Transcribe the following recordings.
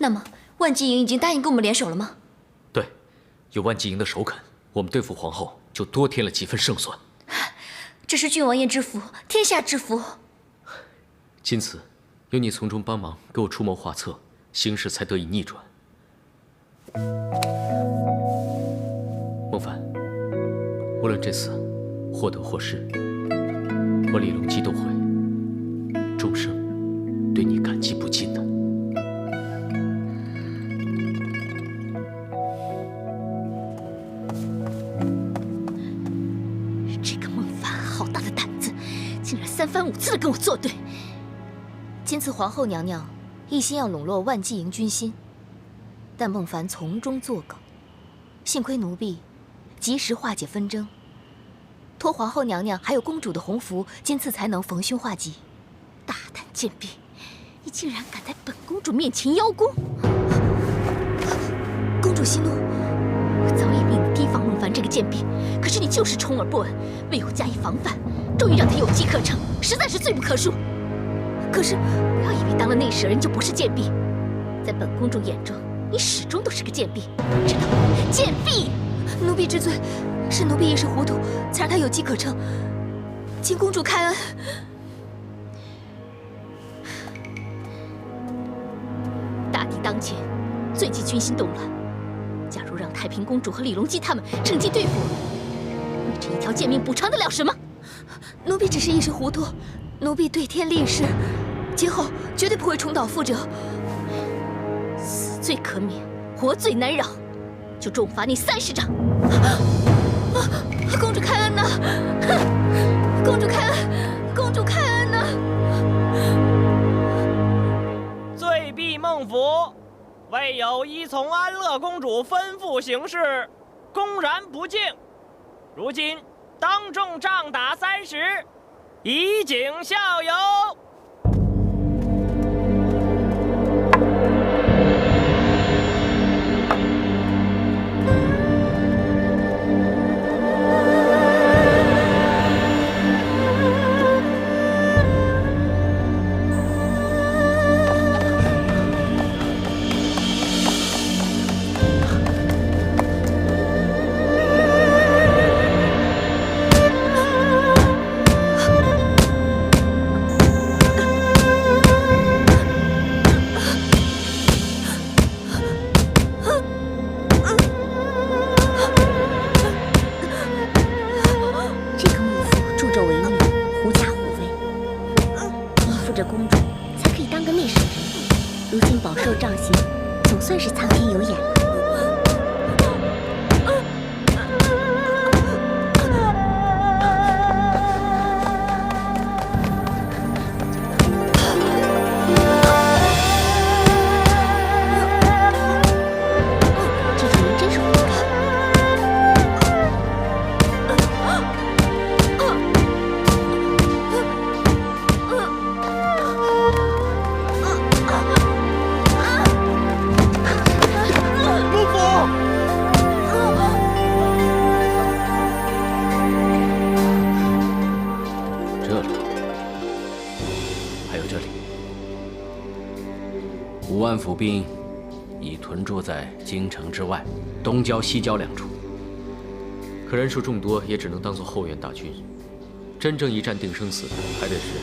那么万纪营已经答应跟我们联手了吗？对，有万纪营的首肯，我们对付皇后就多添了几分胜算。这是郡王爷之福，天下之福。今次有你从中帮忙，给我出谋划策，形势才得以逆转。孟凡，无论这次或得或失，我李隆基都会终生对你感激不尽的。这个孟凡好大的胆子，竟然3番5次的跟我作对。今次皇后娘娘一心要笼络万纪营军心，但孟凡从中作梗，幸亏奴婢及时化解纷争，托皇后娘娘还有公主的鸿福，今次才能逢凶化吉。大胆贱婢，你竟然敢在本公主面前邀功！公主息怒，我早已命你提防孟凡这个贱婢，可是你就是充耳不闻，未有加以防范，终于让他有机可乘，实在是罪不可恕。可是不要以为当了内侍人就不是贱婢，在本公主眼中，你始终都是个贱婢，知道吗？贱婢！奴婢知罪，是奴婢一时糊涂，才让他有机可乘，请公主开恩。大敌当前，最忌军心动乱。假如让太平公主和李隆基他们趁机对付我，你这一条贱命补偿得了什么？奴婢只是一时糊涂，奴婢对天立誓，今后绝对不会重蹈覆辙。死罪可免，活罪难饶，就重罚你30掌。公主开恩呐！公主开恩！公主开恩呐！罪毕孟府，未有依从安乐公主吩咐行事，公然不敬。如今当众杖打30，以儆效尤。5万府兵已屯驻在京城之外，东郊、西郊2处。可人数众多，也只能当做后援大军。真正一战定生死的，还得是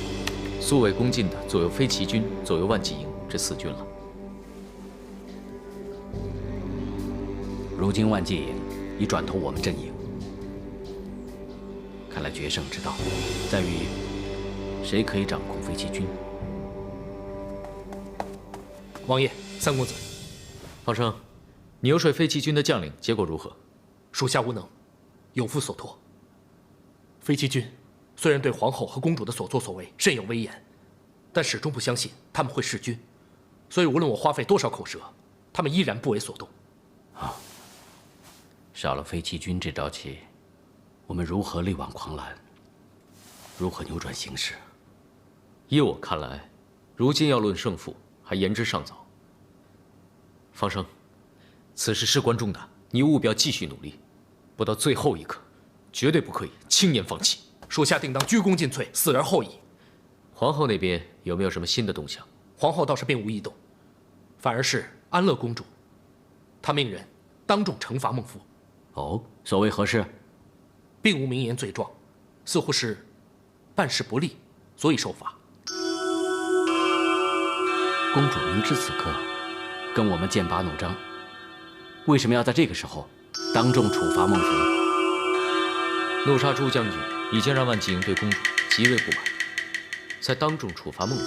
苏伟攻进的左右飞骑军、左右万骑营这4军了。如今万骑营已转投我们阵营，看来决胜之道在于谁可以掌控飞骑军。王爷，三公子，方生，你游说飞骑军的将领，结果如何？属下无能，有负所托。飞骑军虽然对皇后和公主的所作所为甚有威严，但始终不相信他们会弑君，所以无论我花费多少口舌，他们依然不为所动。啊，少了飞骑军这招棋，我们如何力挽狂澜？如何扭转形势？依我看来，如今要论胜负，还言之尚早。方生，此事事关重大，你务必要继续努力，不到最后一刻，绝对不可以轻言放弃。属下定当鞠躬尽瘁，死而后已。皇后那边有没有什么新的动向？皇后倒是并无异动，反而是安乐公主，她命人当众惩罚孟夫。哦，所谓何事？并无明言罪状，似乎是办事不力，所以受罚。公主明知此刻跟我们剑拔弩张，为什么要在这个时候当众处罚孟福？怒杀朱将军已经让万骑营对公主极为不满，才当众处罚孟福。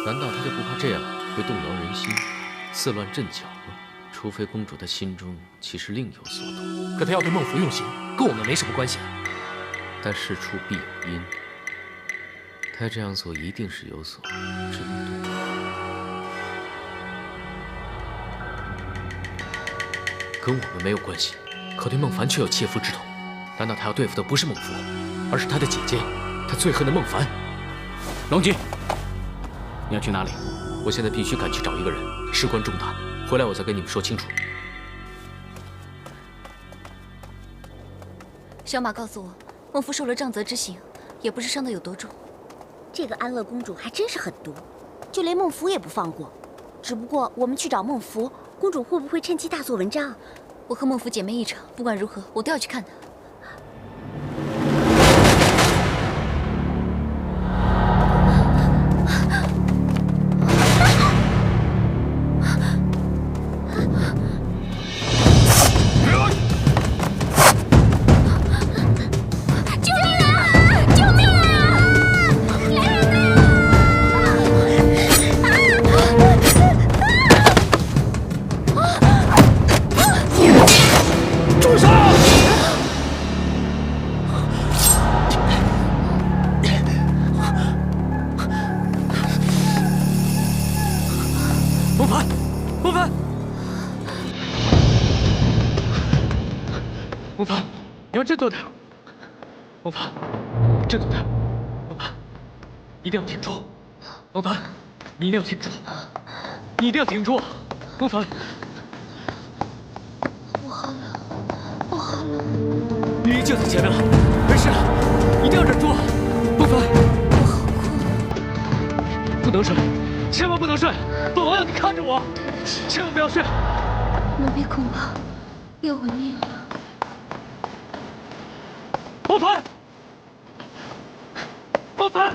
难道他就不怕这样会动摇人心，刺乱阵脚吗？除非公主的心中其实另有所图。可他要对孟福用刑，跟我们没什么关系啊。但事出必有因，他这样做一定是有所针对。跟我们没有关系，可对孟凡却有切肤之痛。难道他要对付的不是孟福，而是他的姐姐，他最恨的孟凡？龙君，你要去哪里？我现在必须赶去找一个人，事关重大，回来我再跟你们说清楚。小马告诉我，孟夫受了杖责之刑，也不是伤得有多重。这个安乐公主还真是狠毒，就连孟福也不放过。只不过我们去找孟福，公主会不会趁机大做文章？我和孟福姐妹一场，不管如何，我都要去看她。孟凡，你要振作点。孟凡，振作点。孟凡，一定要挺住。孟凡，你一定要挺住。你一定要挺住。孟凡，我好冷，我好冷。明明就在前面了，没事，一定要忍住。孟凡，我好困。不能睡，千万不能睡。本王要你看着我，千万不要睡。奴婢恐怕要我命了。孟凡，孟凡，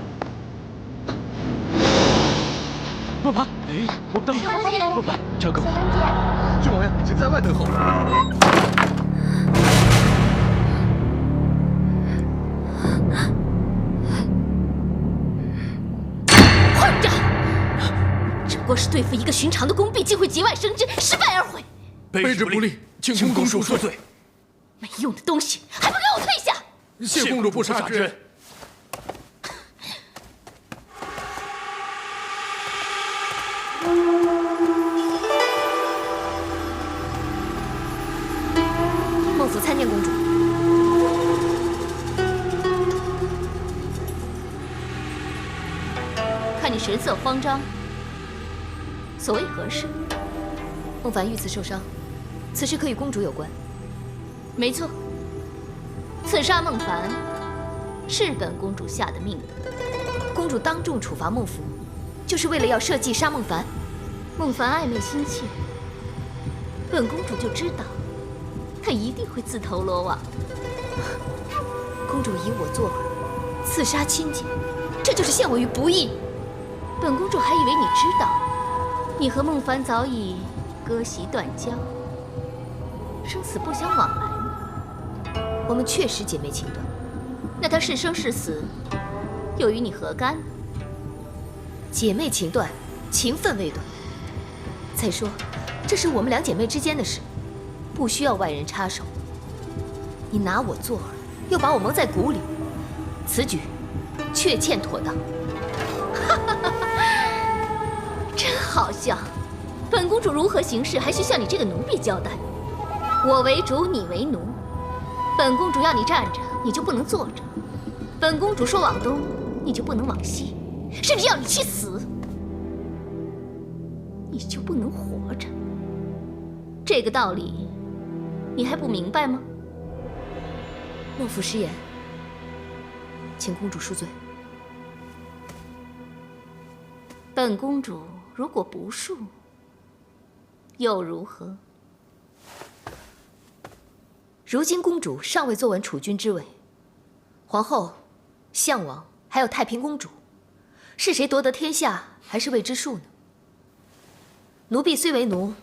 孟凡，哎，我们到了。孟凡，张狗，郡王呀，请在外等候。混账！只不过是对付一个寻常的宫婢，竟会节外生枝，失败而毁。卑职不利，请公主恕罪。没用的东西，还不给我退下！谢公主不杀之恩。孟府参见公主。看你神色慌张，所谓何事？孟凡遇刺受伤，此事可与公主有关。没错。刺杀孟凡是本公主下的命令。公主当众处罚孟福，就是为了要设计杀孟凡。孟凡暧昧心切，本公主就知道他一定会自投罗网的。公主以我作饵，刺杀亲姐，这就是陷我于不义。本公主还以为你知道，你和孟凡早已割席断交，生死不相往来。我们确实姐妹情断，那他是生是死，又与你何干呢？姐妹情断，情分未断。再说，这是我们两姐妹之间的事，不需要外人插手。你拿我作饵，又把我蒙在鼓里，此举确欠妥当。真好笑！本公主如何行事，还需向你这个奴婢交代。我为主，你为奴。本公主要你站着，你就不能坐着；本公主说往东，你就不能往西，甚至要你去死，你就不能活着。这个道理，你还不明白吗？孟府失言，请公主恕罪。本公主如果不恕，又如何？如今公主尚未坐稳储君之位，皇后、项王还有太平公主，是谁夺得天下还是未知数呢？奴婢虽为奴，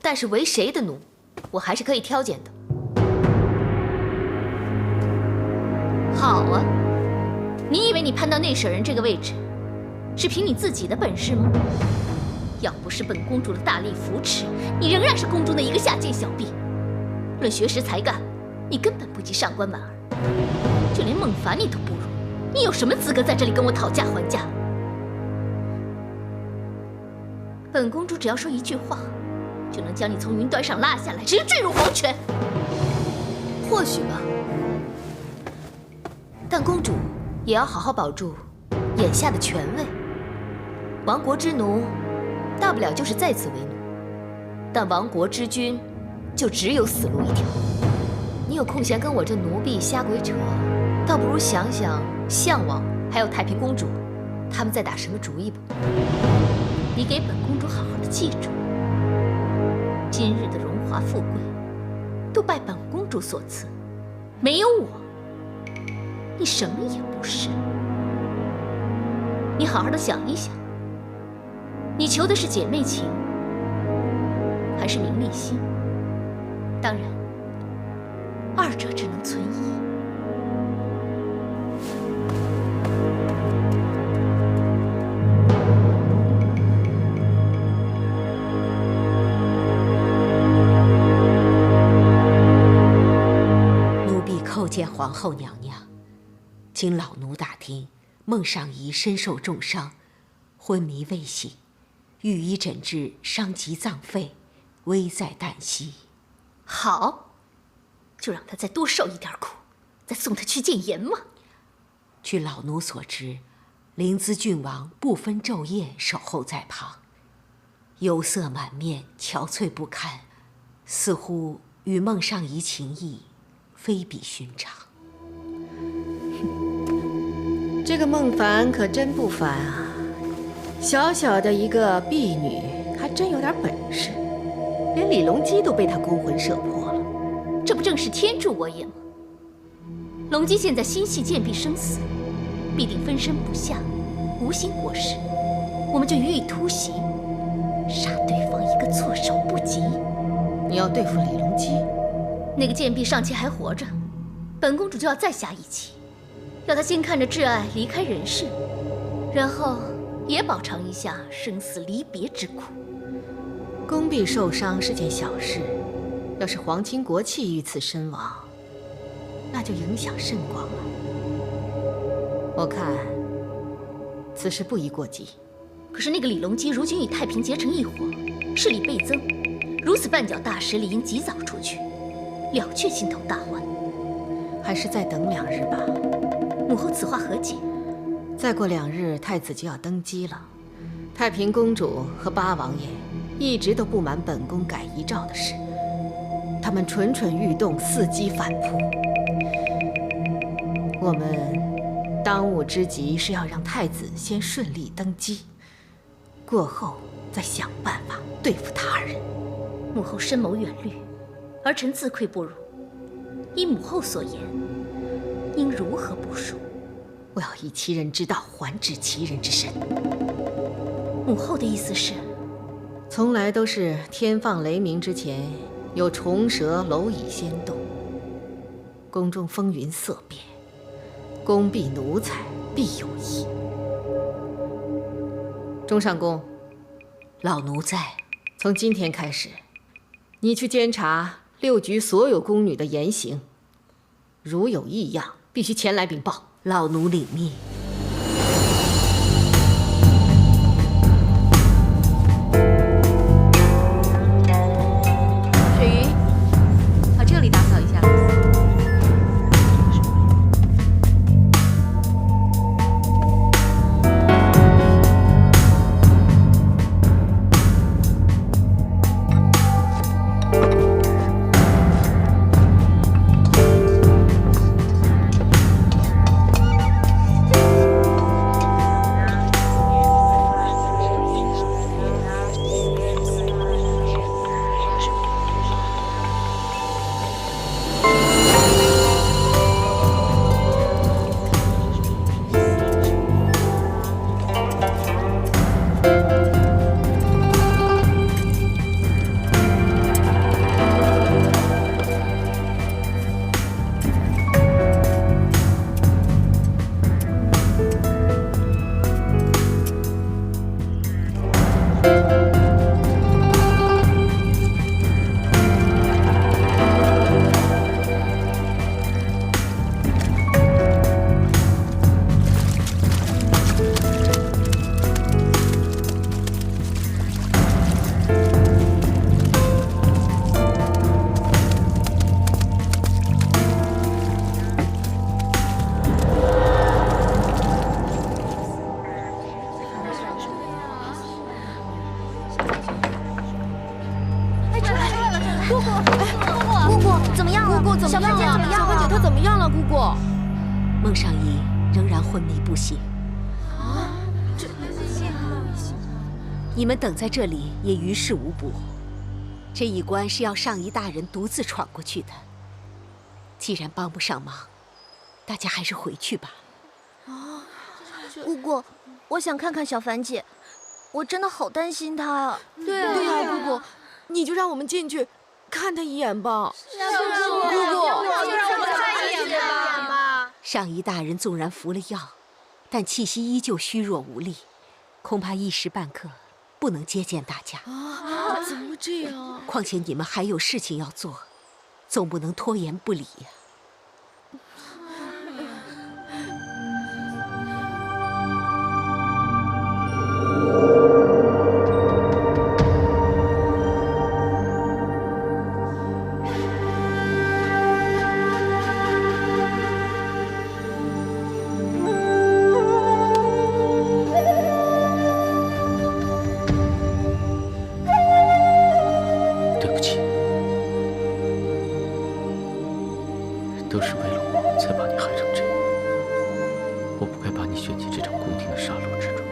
但是为谁的奴，我还是可以挑拣的。好啊，你以为你攀到内舍人这个位置，是凭你自己的本事吗？要不是本公主的大力扶持，你仍然是宫中的一个下贱小婢。论学识才干，你根本不及上官婉儿，就连孟凡你都不如，你有什么资格在这里跟我讨价还价？本公主只要说一句话，就能将你从云端上拉下来，直接坠入黄泉。或许吧，但公主也要好好保住眼下的权位。亡国之奴，大不了就是再次为奴，但亡国之君，就只有死路一条。你有空闲跟我这奴婢瞎鬼扯，倒不如想想项王还有太平公主，他们在打什么主意吧。你给本公主好好的记住，今日的荣华富贵，都拜本公主所赐，没有我，你什么也不是。你好好的想一想，你求的是姐妹情，还是名利心？当然，二者只能存疑。见皇后娘娘，经老奴打听，孟尚仪身受重伤，昏迷未醒，御医诊治伤及脏肺，危在旦夕。好，就让她再多受一点苦，再送她去见阎嘛。据老奴所知，临淄郡王不分昼夜守候在旁，忧色满面，憔悴不堪，似乎与孟尚仪情谊非比寻常。这个孟凡可真不凡啊！小小的一个婢女，还真有点本事，连李隆基都被他勾魂摄魄了。这不正是天助我也吗？隆基现在心系贱婢生死，必定分身不下，无心国事，我们就予以突袭，杀对方一个措手不及。你要对付李隆基？那个贱婢尚且还活着，本公主就要再下一棋，要她先看着挚爱离开人世，然后也饱尝一下生死离别之苦。宫婢受伤是件小事，要是皇亲国戚遇刺身亡，那就影响甚广了。我看此事不宜过急。可是那个李隆基如今与太平结成一伙，势力倍增，如此绊脚大石，理应及早除去，了却心头大患。还是再等2日吧。母后此话何解？再过2日，太子就要登基了。太平公主和八王爷一直都不满本宫改遗诏的事，他们蠢蠢欲动，伺机反扑。我们当务之急是要让太子先顺利登基，过后再想办法对付他人。母后深谋远虑，儿臣自愧不如。依母后所言，应如何部署？我要以其人之道还治其人之身。母后的意思是，从来都是天放雷鸣之前，有虫蛇蝼蚁先动。宫中风云色变，宫婢奴才必有异。钟上宫，老奴在。从今天开始，你去监察6局所有宫女的言行，如有异样，必须前来禀报。老奴领命。雪鱼，把这里打扫一下。姑姑怎么样了？姑姑怎么样了？小芬姐她怎么样了？姑姑，孟尚仪仍然昏迷不醒。你们等在这里也于事无补。这一关是要上仪大人独自闯过去的。既然帮不上忙，大家还是回去吧。姑姑，我想看看小凡姐，我真的好担心她啊。对啊，姑姑，你就让我们进去看她一眼吧。姑姑，让我们看一眼吧。上仪大人纵然服了药，但气息依旧虚弱无力，恐怕一时半刻不能接见大家。怎么这样啊？况且你们还有事情要做，总不能拖延不理呀。都是为了我才把你害成这样，我不该把你选进这场宫廷的杀戮之中，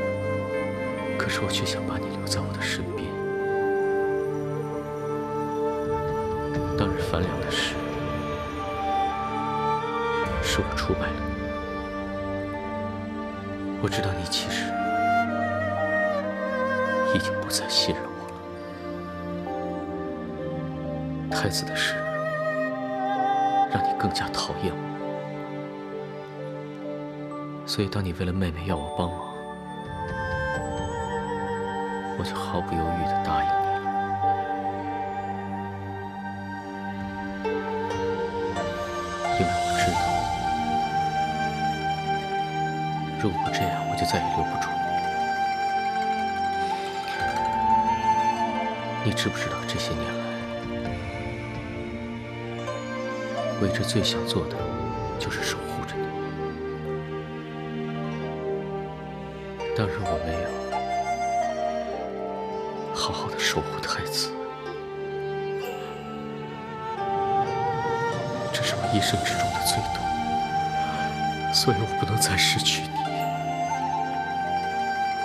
可是我却想把你留在我的身边。当日樊梁的事，是我出卖了你。我知道你其实已经不再信任我了。太子的事让你更加讨厌我，所以当你为了妹妹要我帮忙，我就毫不犹豫地答应你了。因为我知道，如果不这样，我就再也留不住你了。你知不知道这些年来，我一直最想做的就是守护着你。当日我没有好好的守护太子，这是我一生之中的最痛，所以我不能再失去你，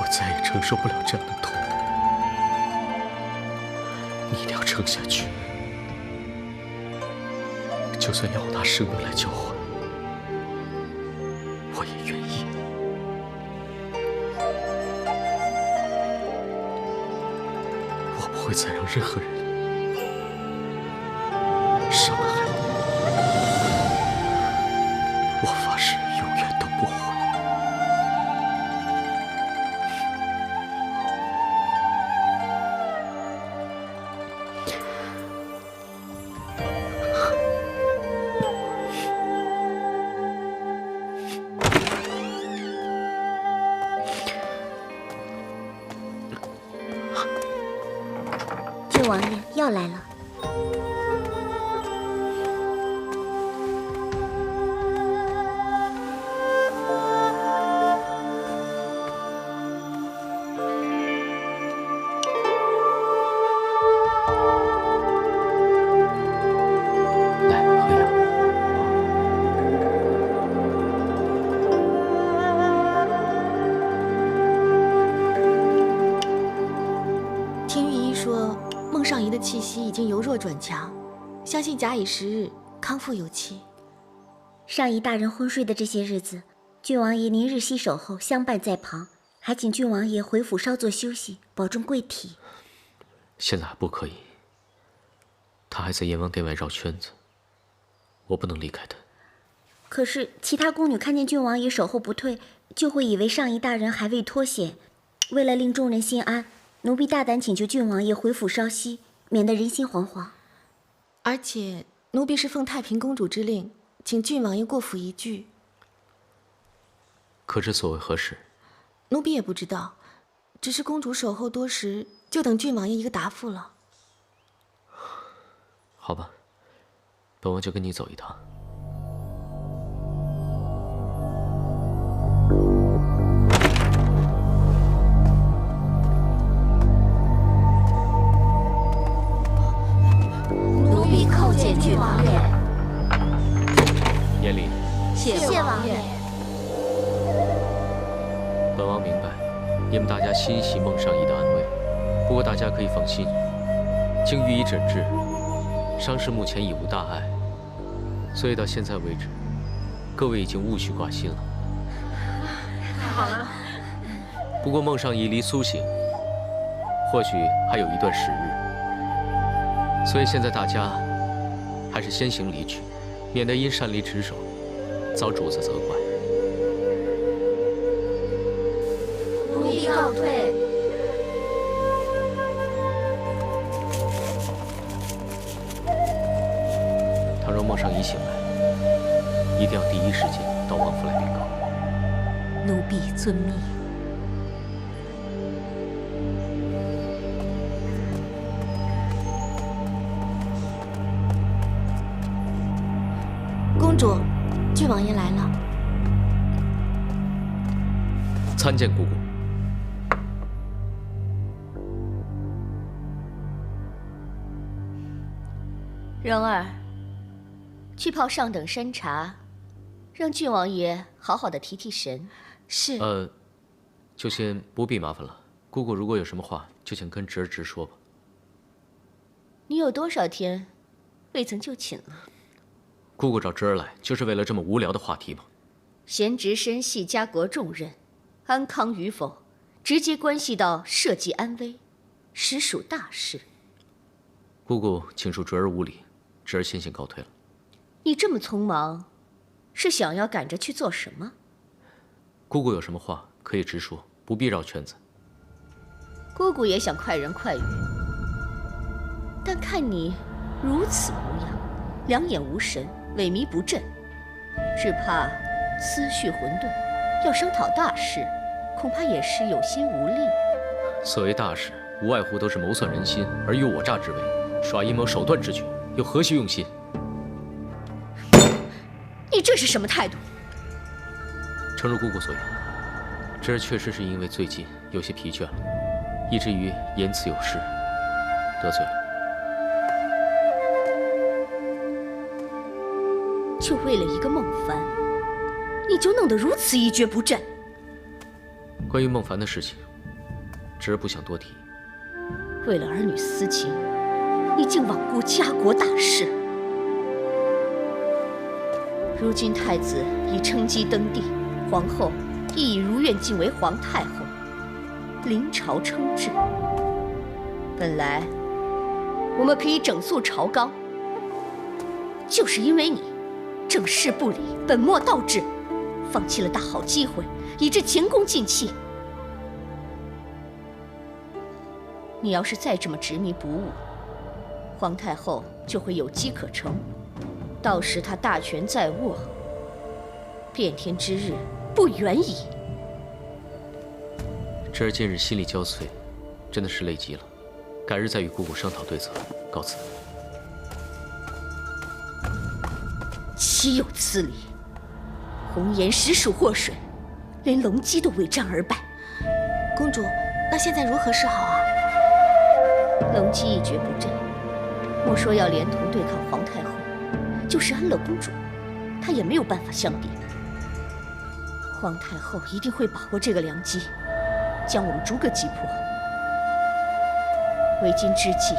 我再也承受不了这样的痛。你一定要撑下去。就算要我拿生命来交换，我也愿意。我不会再让任何人伤害你，我发誓永远都不会。郡王爷，药来了。来，喝药。听御医说，孟尚仪的气息已经由弱转强，相信假以时日，康复有期。上仪大人昏睡的这些日子，郡王爷您日西守候，相伴在旁，还请郡王爷回府稍作休息，保重贵体。现在还不可以，他还在阎王殿外绕圈子，我不能离开他。可是其他宫女看见郡王爷守候不退，就会以为上仪大人还未脱险。为了令众人心安，奴婢大胆请求郡王爷回府稍息，免得人心惶惶。而且奴婢是奉太平公主之令，请郡王爷过府一聚。可这所为何事？奴婢也不知道，只是公主守候多时，就等郡王爷一个答复了。好吧，本王就跟你走一趟。见郡王爷。严令，谢王爷。本王明白，你们大家心系孟尚义的安危，不过大家可以放心，经予以诊治，伤势目前已无大碍，所以到现在为止，各位已经无需挂心了。太好了。不过孟尚义离苏醒，或许还有一段时日，所以现在大家还是先行离去，免得因擅离职守，遭主子责怪。奴婢告退。倘若孟尚义醒来，一定要第一时间到王府来禀告。奴婢遵命。公主，郡王爷来了。参见姑姑。蓉儿，去泡上等山茶，让郡王爷好好的提提神。是。就先不必麻烦了。姑姑如果有什么话，就请跟侄儿直说吧。你有多少天未曾就寝了？姑姑找侄儿来，就是为了这么无聊的话题吗？贤侄身系家国重任，安康与否，直接关系到社稷安危，实属大事。姑姑，请恕侄儿无礼，侄儿先行告退了。你这么匆忙，是想要赶着去做什么？姑姑有什么话可以直说，不必绕圈子。姑姑也想快人快语，但看你如此模样，两眼无神，萎靡不振，只怕思绪混沌，要商讨大事，恐怕也是有心无力。所谓大事，无外乎都是谋算人心，尔虞我诈之为，耍阴谋手段之举，又何须用心？你这是什么态度？诚如姑姑所言，侄儿确实是因为最近有些疲倦了，以至于言辞有失，得罪了。就为了一个孟凡，你就弄得如此一蹶不振？关于孟凡的事情，侄儿不想多提。为了儿女私情，你竟罔顾家国大事。如今太子已称姬登第，皇后亦已如愿晋为皇太后，临朝称制。本来我们可以整肃朝纲，就是因为你政事不理，本末倒置，放弃了大好机会，以致前功尽弃。你要是再这么执迷不悟，皇太后就会有机可乘，到时她大权在握，变天之日不远矣。侄儿近日心力交瘁，真的是累极了，改日再与姑姑商讨对策。告辞。岂有此理！红颜实属祸水，连龙姬都为战而败。公主，那现在如何是好啊？龙姬一蹶不振，莫说要连同对抗皇太后，就是安乐公主，她也没有办法相敌。皇太后一定会把握这个良机，将我们逐个击破。为今之计，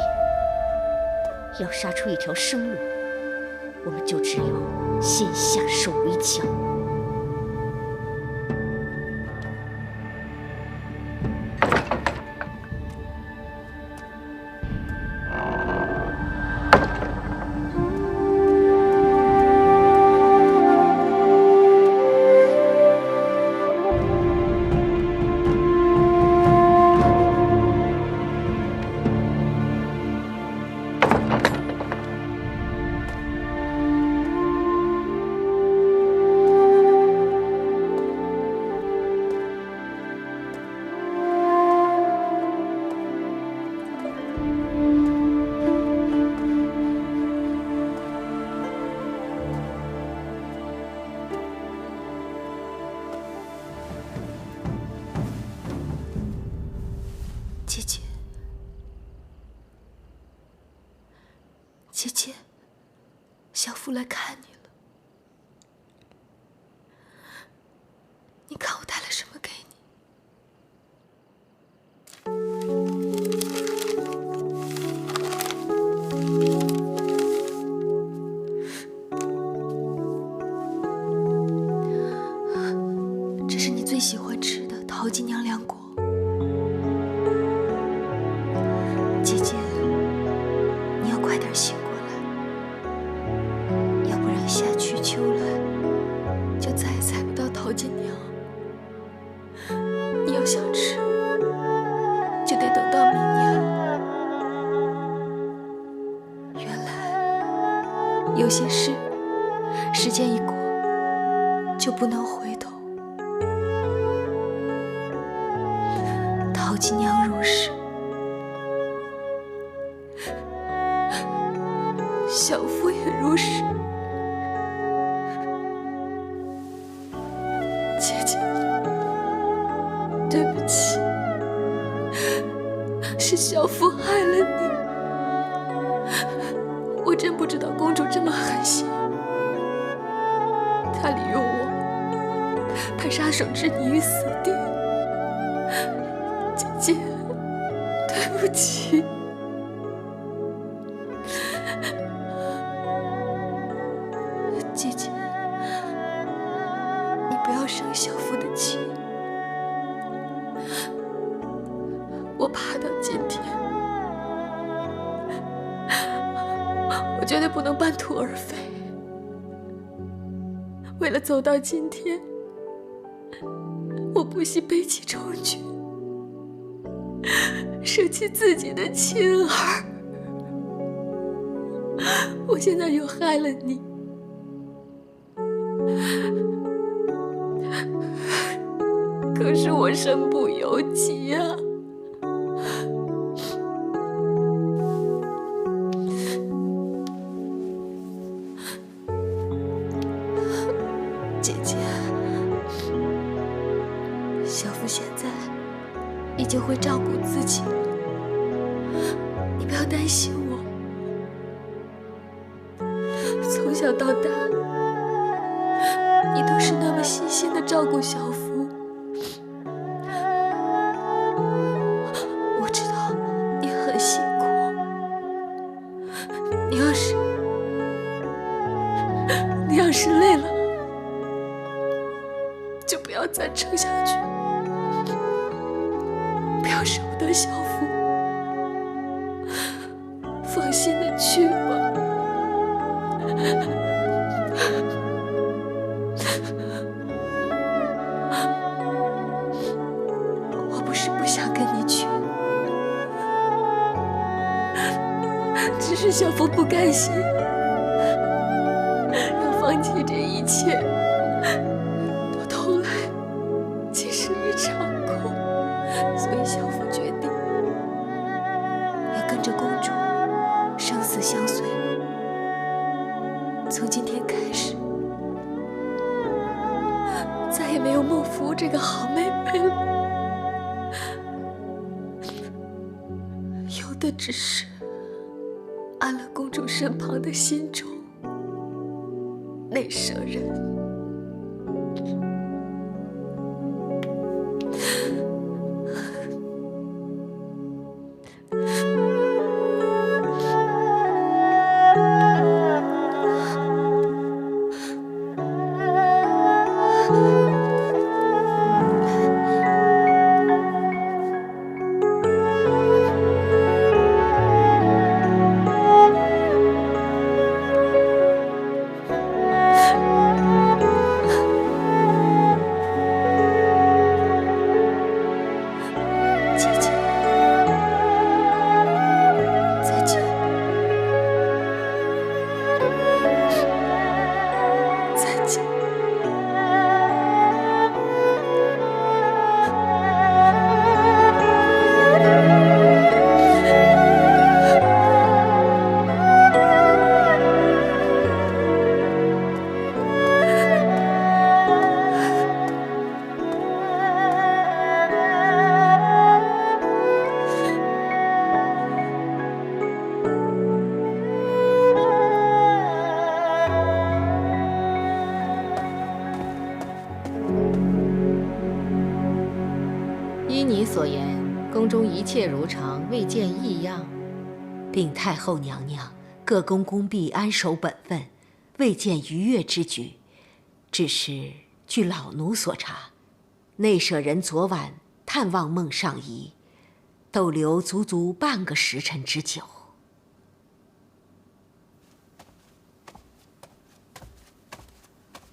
要杀出一条生路，我们就只有先下手为强。姐姐，姐姐，小夫来看你了。你看我带了什么给你？这是你最喜欢吃的淘金娘凉果。姐姐，你要快点醒过来，要不然夏去秋来，就再也采不到淘金娘。你要想吃，就得等到明年。原来有些事，时间一过，就不能回头。淘金娘入世，小夫也如是。姐姐，对不起，是小夫害了你。我真不知道公主这么狠心，她利用我，派杀手置你于死地。姐姐，对不起。姐姐，你不要生小夫的气。我爬到今天，我绝对不能半途而废。为了走到今天，我不惜背弃充军，舍弃自己的亲儿。我现在又害了你。可是我身不由己呀。姐姐，小夫现在已经会照顾自己了，你不要担心我。从小到大，你都是那么细心的照顾小夫。我知道你很辛苦，你要是累了，就不要再撑下去，不要舍不得小夫，放心的去吧。我不是不想跟你去，只是小夫不甘心，要放弃这一切，到头来竟是一场空。所以小夫决定要跟着公主生死相随。从今天开始，再也没有孟福这个好妹妹了，有的只是安乐公主身旁的心中那舍人。宫中一切如常，未见异样。禀太后娘娘，各宫宫婢安守本分，未见逾越之举。只是据老奴所查，内舍人昨晚探望孟尚仪，逗留足足半个时辰之久。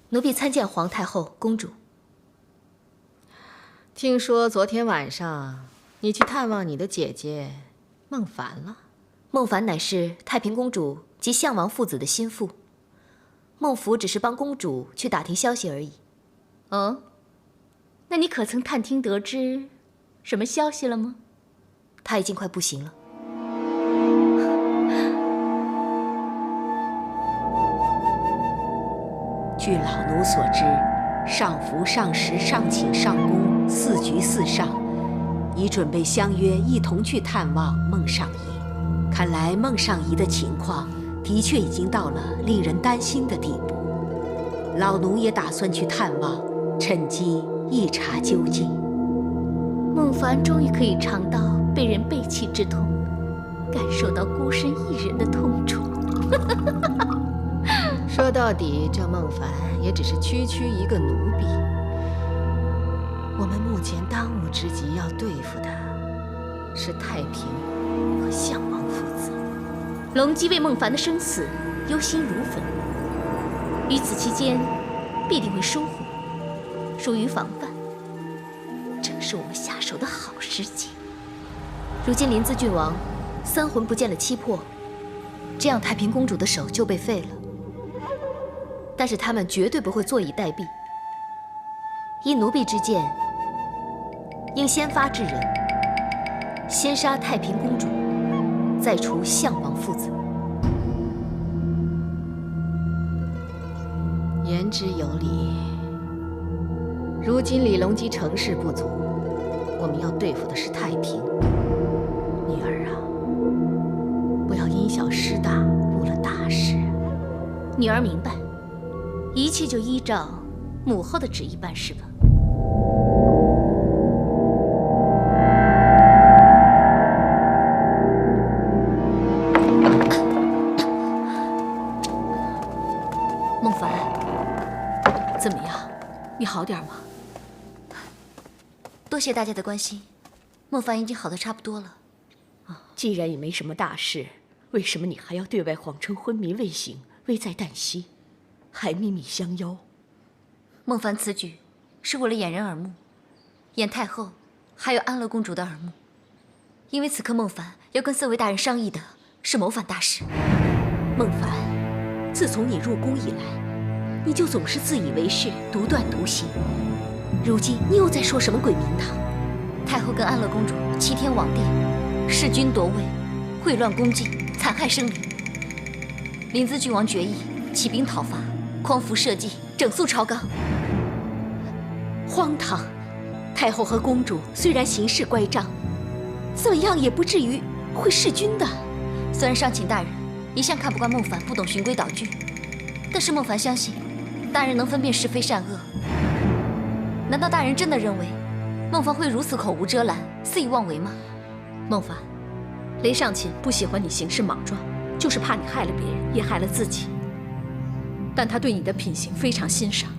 奴婢参见皇太后、公主。听说昨天晚上你去探望你的姐姐孟凡了。孟凡乃是太平公主及项王父子的心腹，孟福只是帮公主去打听消息而已。哦，那你可曾探听得知什么消息了吗？他已经快不行了。据老奴所知，上服、上实、上寝、上宫4局4上，已准备相约一同去探望孟尚仪。看来孟尚仪的情况的确已经到了令人担心的地步。老奴也打算去探望，趁机一查究竟。孟凡终于可以尝到被人背弃之痛，感受到孤身一人的痛楚。说到底，这孟凡也只是区区一个奴婢。我们目前当务之急要对付的是太平和项王父子。龙姬为孟凡的生死忧心如焚，于此期间必定会疏忽，疏于防范，正是我们下手的好时机。如今临淄郡王3魂不见了7魄，这样太平公主的手就被废了。但是他们绝对不会坐以待毙。依奴婢之见，应先发制人，先杀太平公主，再除项王父子。言之有理。如今李隆基成事不足，我们要对付的是太平。女儿啊，不要因小失大，误了大事。女儿明白，一切就依照母后的旨意办事吧。孟凡，怎么样？你好点吗？多谢大家的关心，孟凡已经好得差不多了。既然也没什么大事，为什么你还要对外谎称昏迷未醒，危在旦夕，还秘密相邀？孟凡此举是为了掩人耳目，掩太后还有安乐公主的耳目。因为此刻孟凡要跟4位大人商议的是谋反大事。孟凡，自从你入宫以来，你就总是自以为是，独断独行。如今你又在说什么鬼名堂？太后跟安乐公主7天罔地，弑君夺位，秽乱宫禁，残害生灵。临淄郡王决议起兵讨伐，匡扶社稷，整肃朝纲。荒唐！太后和公主虽然行事乖张，怎么样也不至于会弑君的。虽然上卿大人一向看不惯孟凡不懂循规蹈矩，但是孟凡相信大人能分辨是非善恶。难道大人真的认为孟凡会如此口无遮拦、肆意妄为吗？孟凡，雷上卿不喜欢你行事莽撞，就是怕你害了别人，也害了自己。但他对你的品行非常欣赏，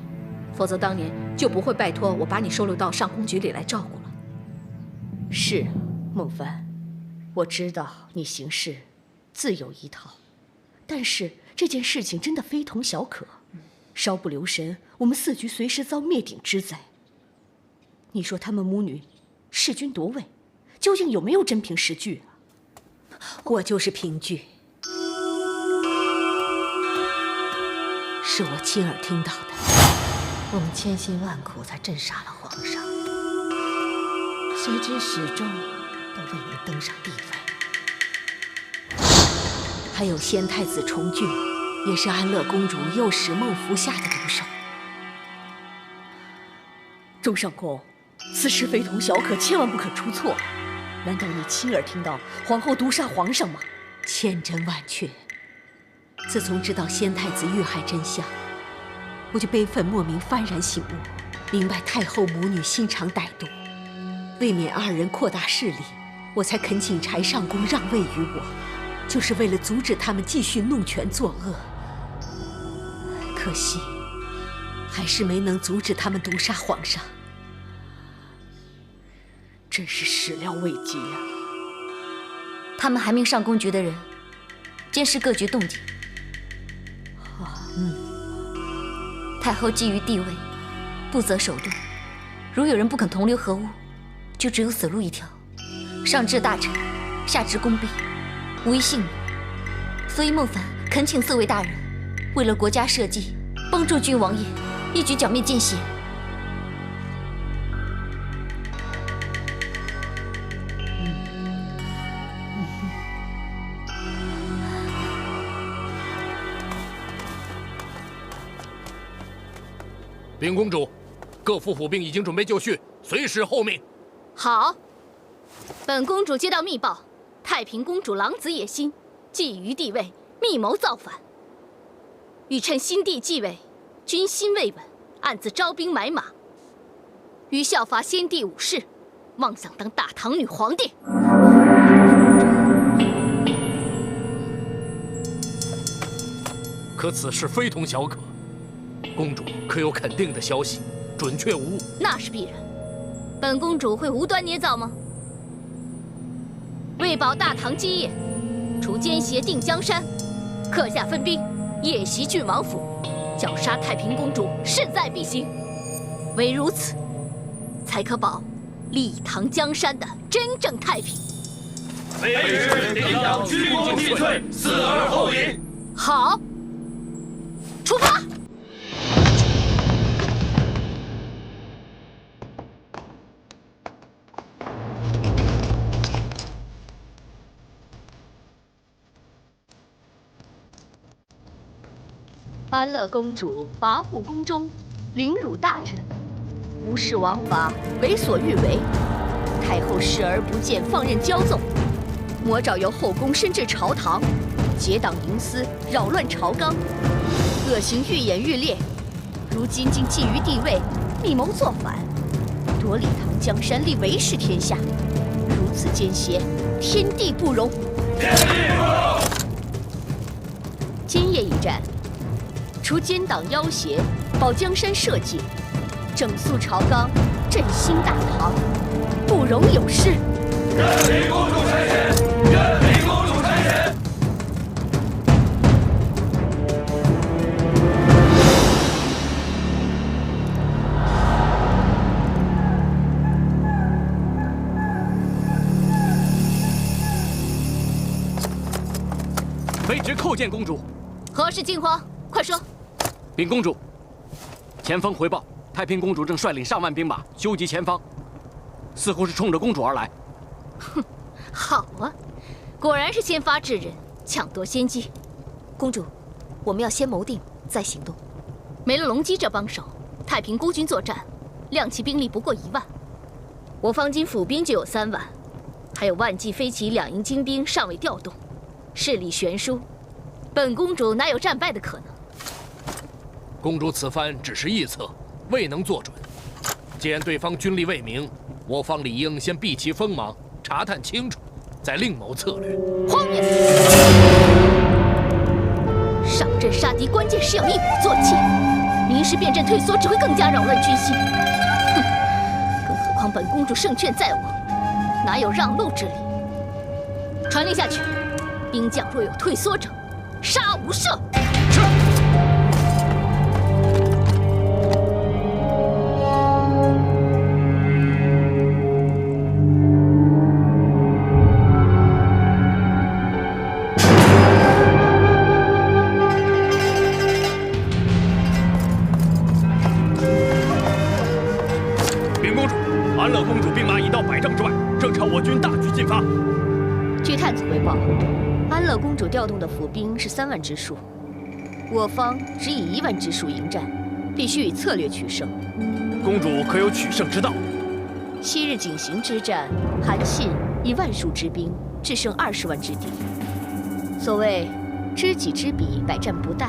否则当年就不会拜托我把你收留到上宫局里来照顾了。是，孟凡，我知道你行事自有一套，但是这件事情真的非同小可，稍不留神，我们4局随时遭灭顶之灾。你说他们母女弑君夺位，究竟有没有真凭实据啊？我就是凭据，是我亲耳听到的。我们千辛万苦才镇杀了皇上，谁知始终都未能登上帝位。还有先太子重俊，也是安乐公主诱使孟福下的毒手。周上公，此事非同小可，千万不可出错。难道你亲耳听到皇后毒杀皇上吗？千真万确。自从知道先太子遇害真相，我就悲愤莫名，幡然醒悟，明白太后母女心肠歹毒，为免2人扩大势力，我才恳请柴上公让位于我，就是为了阻止他们继续弄权作恶。可惜，还是没能阻止他们毒杀皇上。真是始料未及呀！他们还命上宫局的人监视各局动静。太后觊觎帝位，不择手段。如有人不肯同流合污，就只有死路一条。上至大臣，下至宫婢，无一幸免。所以孟凡恳请4位大人，为了国家社稷，帮助郡王爷一举剿灭奸邪。禀公主，各府府兵已经准备就绪，随时候命。好，本公主接到密报，太平公主狼子野心，觊觎帝位，密谋造反。欲趁新帝继位，军心未稳，暗自招兵买马，欲效法先帝武士，妄想当大唐女皇帝。可此事非同小可。公主可有肯定的消息，准确无误？那是必然。本公主会无端捏造吗？为保大唐基业，除奸邪定江山，刻下分兵，夜袭郡王府，绞杀太平公主，势在必行。唯如此，才可保立唐江山的真正太平。卑职定当鞠躬尽瘁，死而后已。好，出发。安乐公主跋扈宫中，凌辱大臣，无视王法，为所欲为。太后视而不见，放任骄纵。魔爪由后宫伸至朝堂，结党营私，扰乱朝纲，恶行愈演愈烈。如今竟觊觎帝位，密谋造反，夺李唐江山，立韦氏天下。如此奸邪，天地不容！天地不容！今夜一战。除奸党要挟，保江山社稷，整肃朝纲，振兴大唐，不容有失。愿凭公主差遣，愿凭公主差遣。卑职叩见公主。何事惊慌？快说。禀公主，前方回报，太平公主正率领上万兵马修集前方，似乎是冲着公主而来。哼，好啊，果然是先发制人，抢夺先机。公主，我们要先谋定再行动。没了龙基这帮手，太平孤军作战，亮骑兵力不过1万，我方今府兵就有3万，还有万骑飞骑2营精兵尚未调动，势力悬殊，本公主哪有战败的可能？公主此番只是臆测，未能做准。既然对方军力未明，我方理应先避其锋芒，查探清楚，再另谋策略。荒谬！上阵杀敌，关键是要一鼓作气，临时变阵退缩，只会更加扰乱军心。哼！更何况本公主胜券在握，哪有让路之理？传令下去，兵将若有退缩者，杀无赦。是。安乐公主兵马已到100丈之外，正朝我军大举进发。据探子回报，安乐公主调动的府兵是3万之数，我方只以1万之数迎战，必须以策略取胜。公主可有取胜之道？昔日景行之战，韩信以万数之兵制胜20万之敌。所谓知己知彼，百战不殆。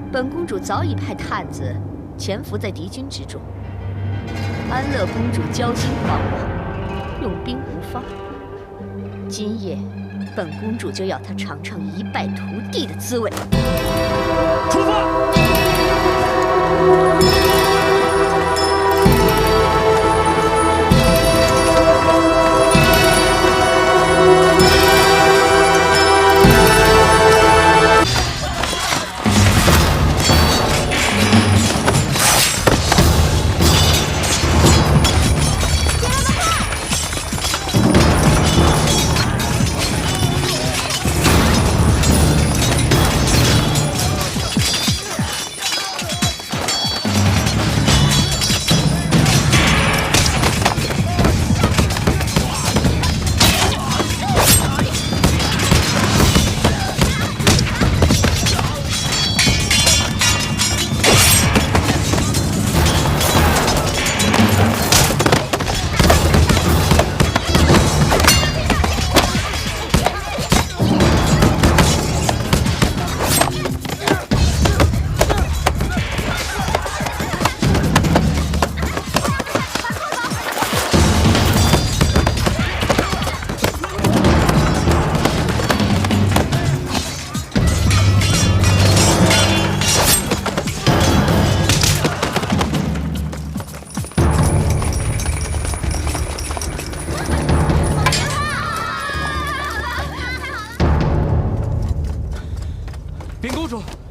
本公主早已派探子潜伏在敌军之中。安乐公主骄心狂妄，用兵无方，今夜，本公主就要他尝尝一败涂地的滋味。出发！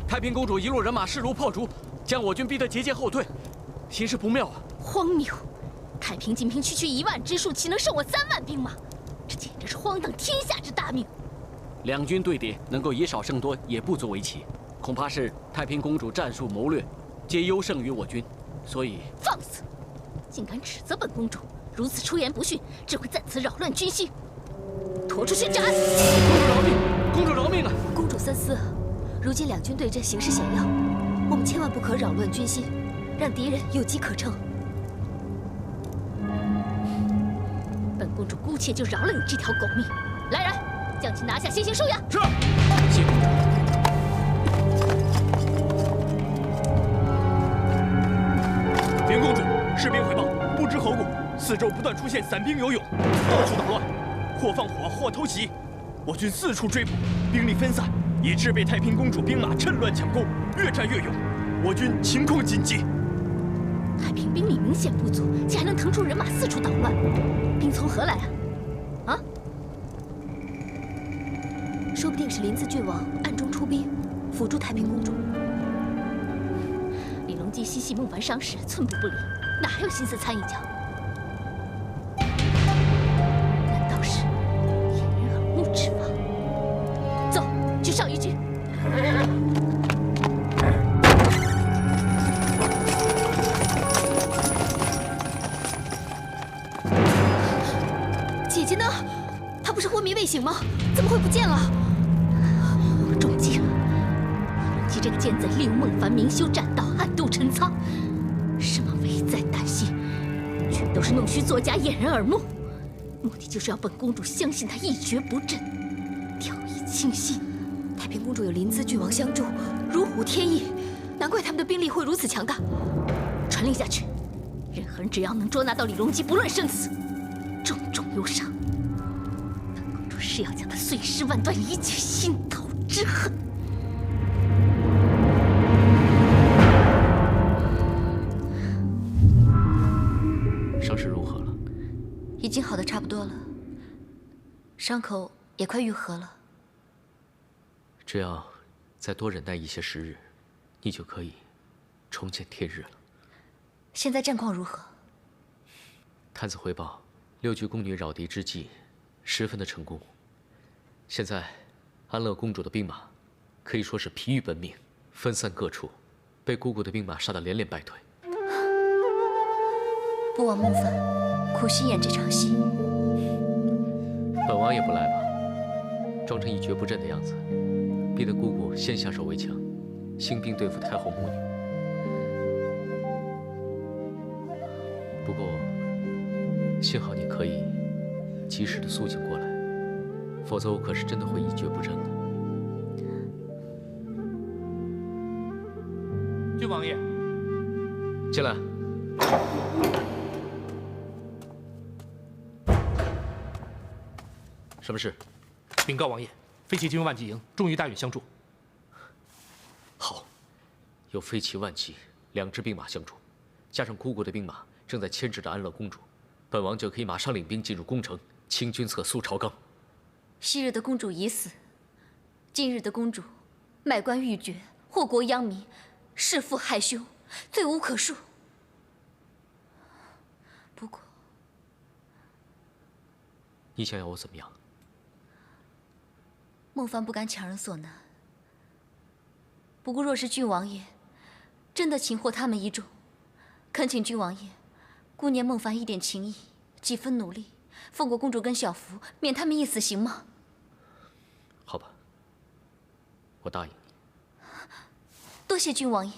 太平公主一路人马势如破竹，将我军逼得节节后退，形势不妙啊！荒谬！太平仅凭区区1万之数，岂能胜我3万兵马？这简直是荒荡天下之大谬！两军对敌，能够以少胜多，也不足为奇。恐怕是太平公主战术谋略，皆优胜于我军，所以放肆！竟敢指责本公主，如此出言不逊，只会再次扰乱军心。拖出去斩！公主饶命！公主饶命啊！公主三思。如今两军对阵，形势险要，我们千万不可扰乱军心，让敌人有机可乘。本公主姑且就饶了你这条狗命。来人，将其拿下，先行收押。是。谢公主。禀公主，士兵回报，不知何故，四周不断出现散兵游勇，到处捣乱，或放火，或偷袭，我军四处追捕，兵力分散。以致被太平公主兵马趁乱抢攻，越战越勇，我军情况紧急。太平兵力明显不足，竟还能腾出人马四处捣乱，兵从何来啊？啊？说不定是临淄郡王暗中出兵，辅助太平公主。李隆基嬉戏孟凡伤势，寸步不离，哪还有心思参一脚？难道是掩人耳目之法？走，去上虞郡。姐姐呢？她不是昏迷未醒吗？怎么会不见了？我中计了！李隆基这个奸贼利用孟凡明修栈道，暗度陈仓，什么危在旦夕，全都是弄虚作假，掩人耳目，目的就是要本公主相信他一蹶不振，掉以轻心。太平公主有临淄郡王相助，如虎添翼，难怪他们的兵力会如此强大。传令下去，任何人只要能捉拿到李隆基，不论生死，重重有赏。本公主是要将他碎尸万段，以解心头之恨。伤势如何了？已经好的差不多了，伤口也快愈合了。只要再多忍耐一些时日，你就可以重见天日了。现在战况如何？探子回报，6局宫女扰敌之计十分的成功。现在安乐公主的兵马可以说是疲于奔命，分散各处，被姑姑的兵马杀得连连败退。不枉孟凡苦心演这场戏。本王也不赖吧，装成一蹶不振的样子，逼得姑姑先下手为强，兴兵对付太后母女。不过，幸好你可以及时的苏醒过来，否则我可是真的会一蹶不振了。郡王爷，进来。什么事？禀告王爷，飞骑军万骑营终于大运相助。好，有飞骑万骑2支兵马相助，加上姑姑的兵马正在牵制着安乐公主，本王就可以马上领兵进入宫城，清君侧苏朝纲。昔日的公主已死，今日的公主卖官鬻爵，祸国殃民，弑父害兄，罪无可恕。不过，你想要我怎么样？孟帆不敢强人所难。不过，若是郡王爷真的擒获他们一众，恳请郡王爷顾念孟帆一点情谊，几分努力，放过公主跟小福，免他们一死，行吗？好吧，我答应你。多谢郡王爷。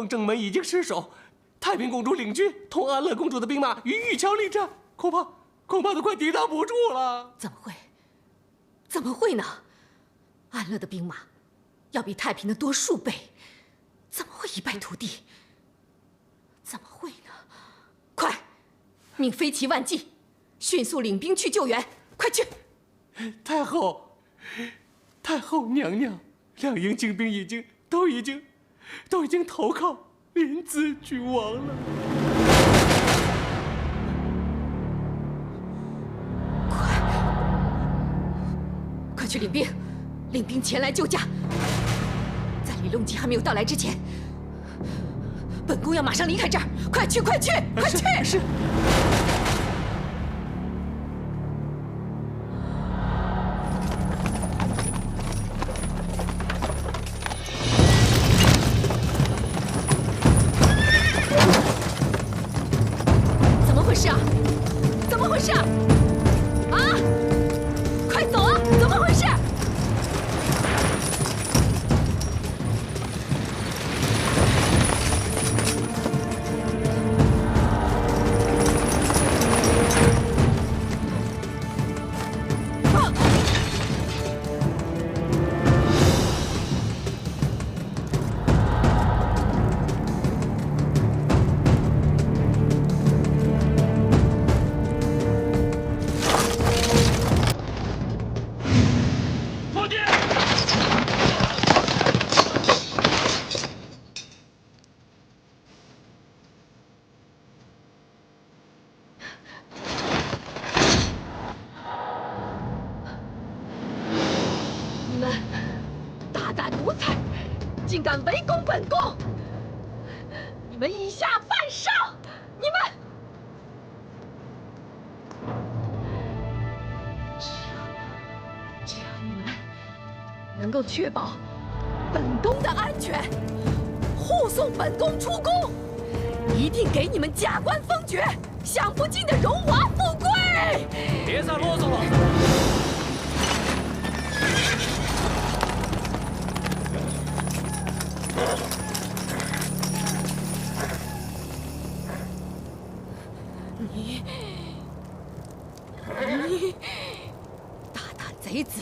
正门已经失守，太平公主领军同安乐公主的兵马与玉桥力战，恐怕都快抵挡不住了。怎么会？怎么会呢？安乐的兵马要比太平的多数倍，怎么会一败涂地？怎么会呢？快，命飞骑万骑，迅速领兵去救援，快去！太后娘娘，两营精兵都已经投靠临淄郡王了。快去领兵，领兵前来救驾。在李隆基还没有到来之前，本宫要马上离开这儿。快去，快去，快去！是。怎么回事啊？怎么回事啊？啊！快走啊！怎么回事？竟敢围攻本宫！你们以下犯上！你们！只要你们能够确保本宫的安全，护送本宫出宫，一定给你们加官封爵，享不尽的荣华富贵！别再啰嗦了。你大胆贼子！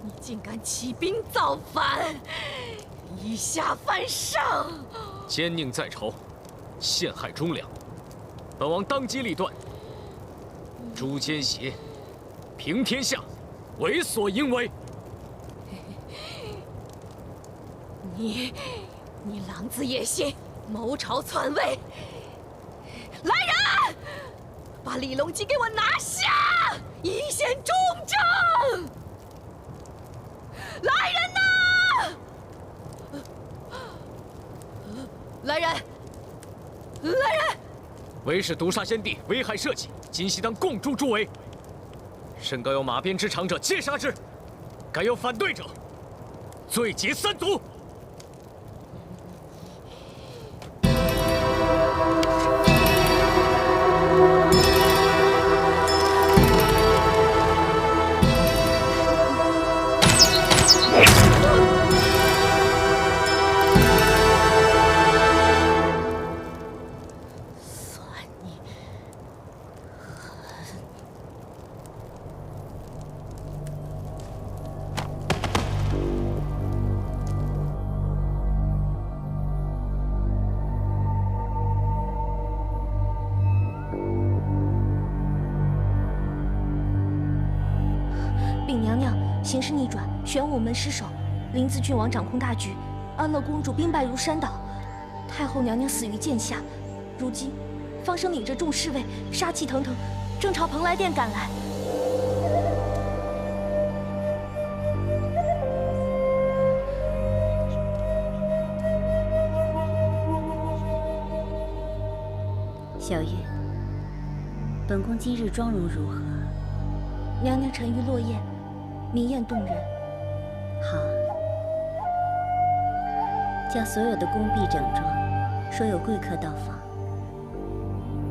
你竟敢起兵造反，以下犯上！奸佞在朝，陷害忠良，本王当机立断，诛奸邪，平天下，为所应为。你狼子野心，谋朝篡位！来人，把李隆基给我拿下，以显忠正！来人呐！来人！来人！为是毒杀先帝，危害社稷，今夕当共诛诸为。甚高有马鞭之长者，皆杀之；敢有反对者，罪结三族。禀娘娘，形势逆转，玄武门失守，灵姿郡王掌控大局，安乐公主兵败如山倒，太后娘娘死于剑下。如今，方生领着众侍卫，杀气腾腾，正朝蓬莱殿赶来。小月，本宫今日妆容如何？娘娘沉鱼落雁，明艳动人。好，叫所有的宫婢整装，说有贵客到访。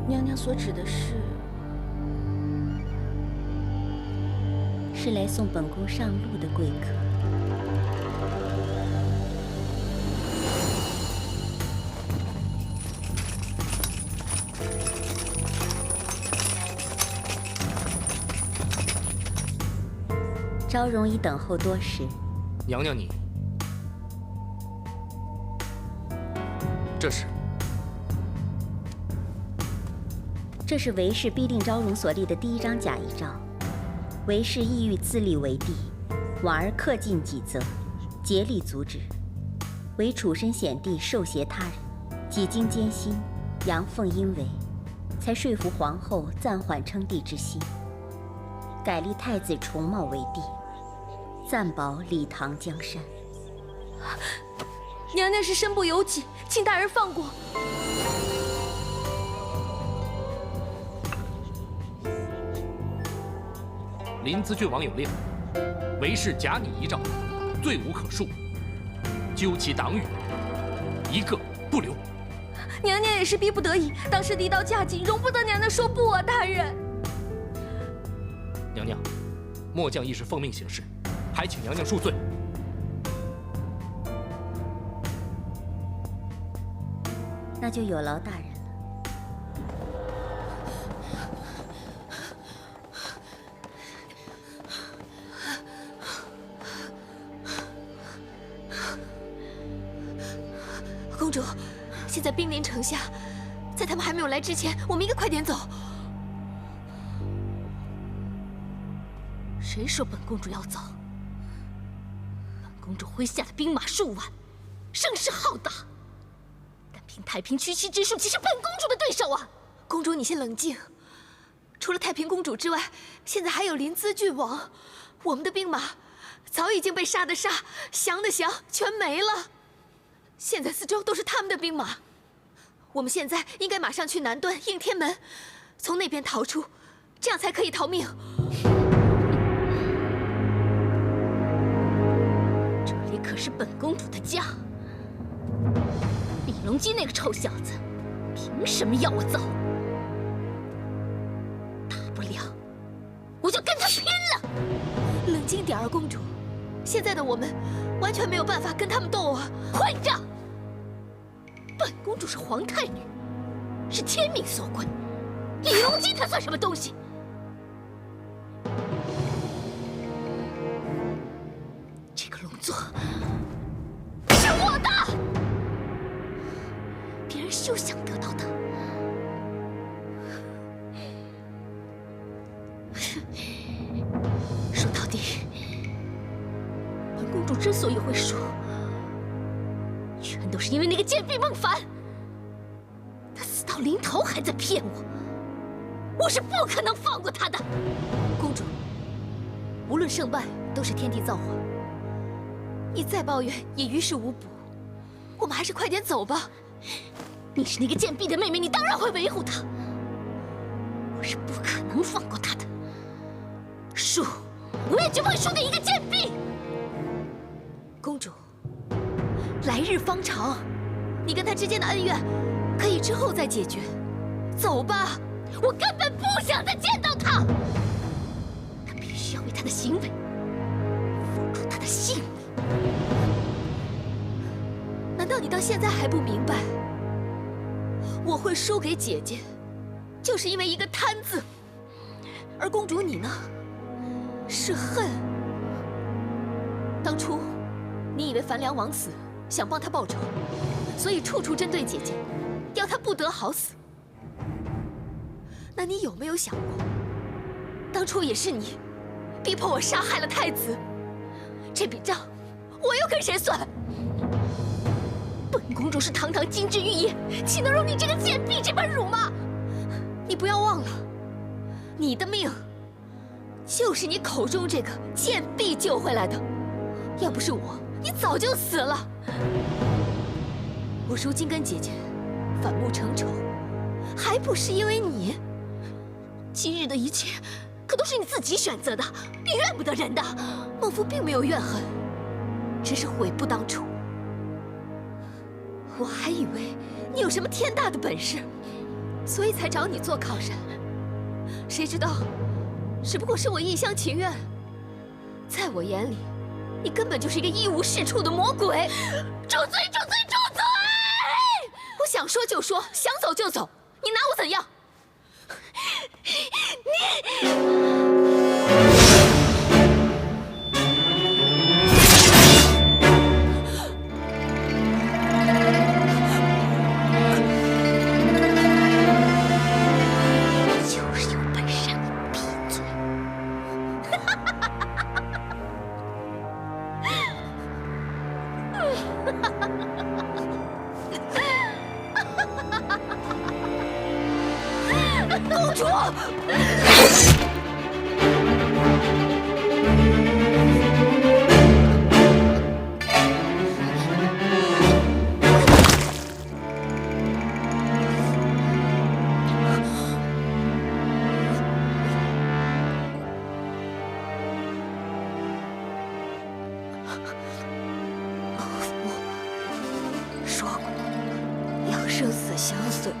娘娘所指的是来送本宫上路的贵客。昭容已等候多时。娘娘你，这是韦氏逼令昭容所立的第一张假遗诏。韦氏意欲自立为帝，婉儿恪尽己责，竭力阻止。唯处身险地，受胁他人，几经艰辛，阳奉阴违，才说服皇后暂缓称帝之心，改立太子重茂为帝，暂保李唐江山。娘娘是身不由己，请大人放过。临淄郡王有令，韦氏假拟遗诏，罪无可恕，究其党羽，一个不留。娘娘也是逼不得已，当时离道嫁紧，容不得娘娘说不啊，大人。娘娘，末将亦是奉命行事，还请娘娘恕罪。那就有劳大人了。公主，现在兵临城下，在他们还没有来之前，我们应该快点走。谁说本公主要走？本公主麾下的兵马数万，声势浩大，单凭太平区区之数，岂是本公主的对手啊！公主，你先冷静。除了太平公主之外，现在还有临淄郡王，我们的兵马早已经被杀的杀，降的降，全没了。现在四周都是他们的兵马，我们现在应该马上去南端应天门，从那边逃出，这样才可以逃命。这里可是本公主的家，李隆基那个臭小子，凭什么要我走？大不了我就跟他拼了！冷静点儿，公主。现在的我们完全没有办法跟他们斗啊！混账！本公主是皇太女，是天命所归。李隆基他算什么东西？这个龙座是我的，别人休想得到它。说到底，本公主之所以会输，全都是因为那个贱婢孟凡。他死到临头还在骗我，我是不可能放过他的。公主，无论胜败都是天地造化，你再抱怨也于事无补。我们还是快点走吧。你是那个贱婢的妹妹，你当然会维护她。我是不可能放过她的。输，我也绝不会输给一个贱婢。公主，来日方长，你跟他之间的恩怨可以之后再解决。走吧。我根本不想再见到他。他必须要为他的行为付出他的性命。难道你到现在还不明白？我会输给姐姐，就是因为一个贪字。而公主你呢，是恨。当初你以为樊良枉死，想帮他报仇，所以处处针对姐姐，要她不得好死。那你有没有想过，当初也是你逼迫我杀害了太子，这笔账我又跟谁算？本公主是堂堂金枝玉叶，岂能容你这个贱婢这般辱骂？你不要忘了，你的命就是你口中这个贱婢救回来的。要不是我，你早就死了。我如今跟姐姐反目成仇，还不是因为你？今日的一切可都是你自己选择的，你怨不得人的。孟夫并没有怨恨，只是悔不当初。我还以为你有什么天大的本事，所以才找你做靠山。谁知道，只不过是我一厢情愿。在我眼里，你根本就是一个一无是处的魔鬼！住嘴！住嘴！住嘴！我想说就说，想走就走，你拿我怎样？就是有本事你闭嘴！公主！说过要生死相随，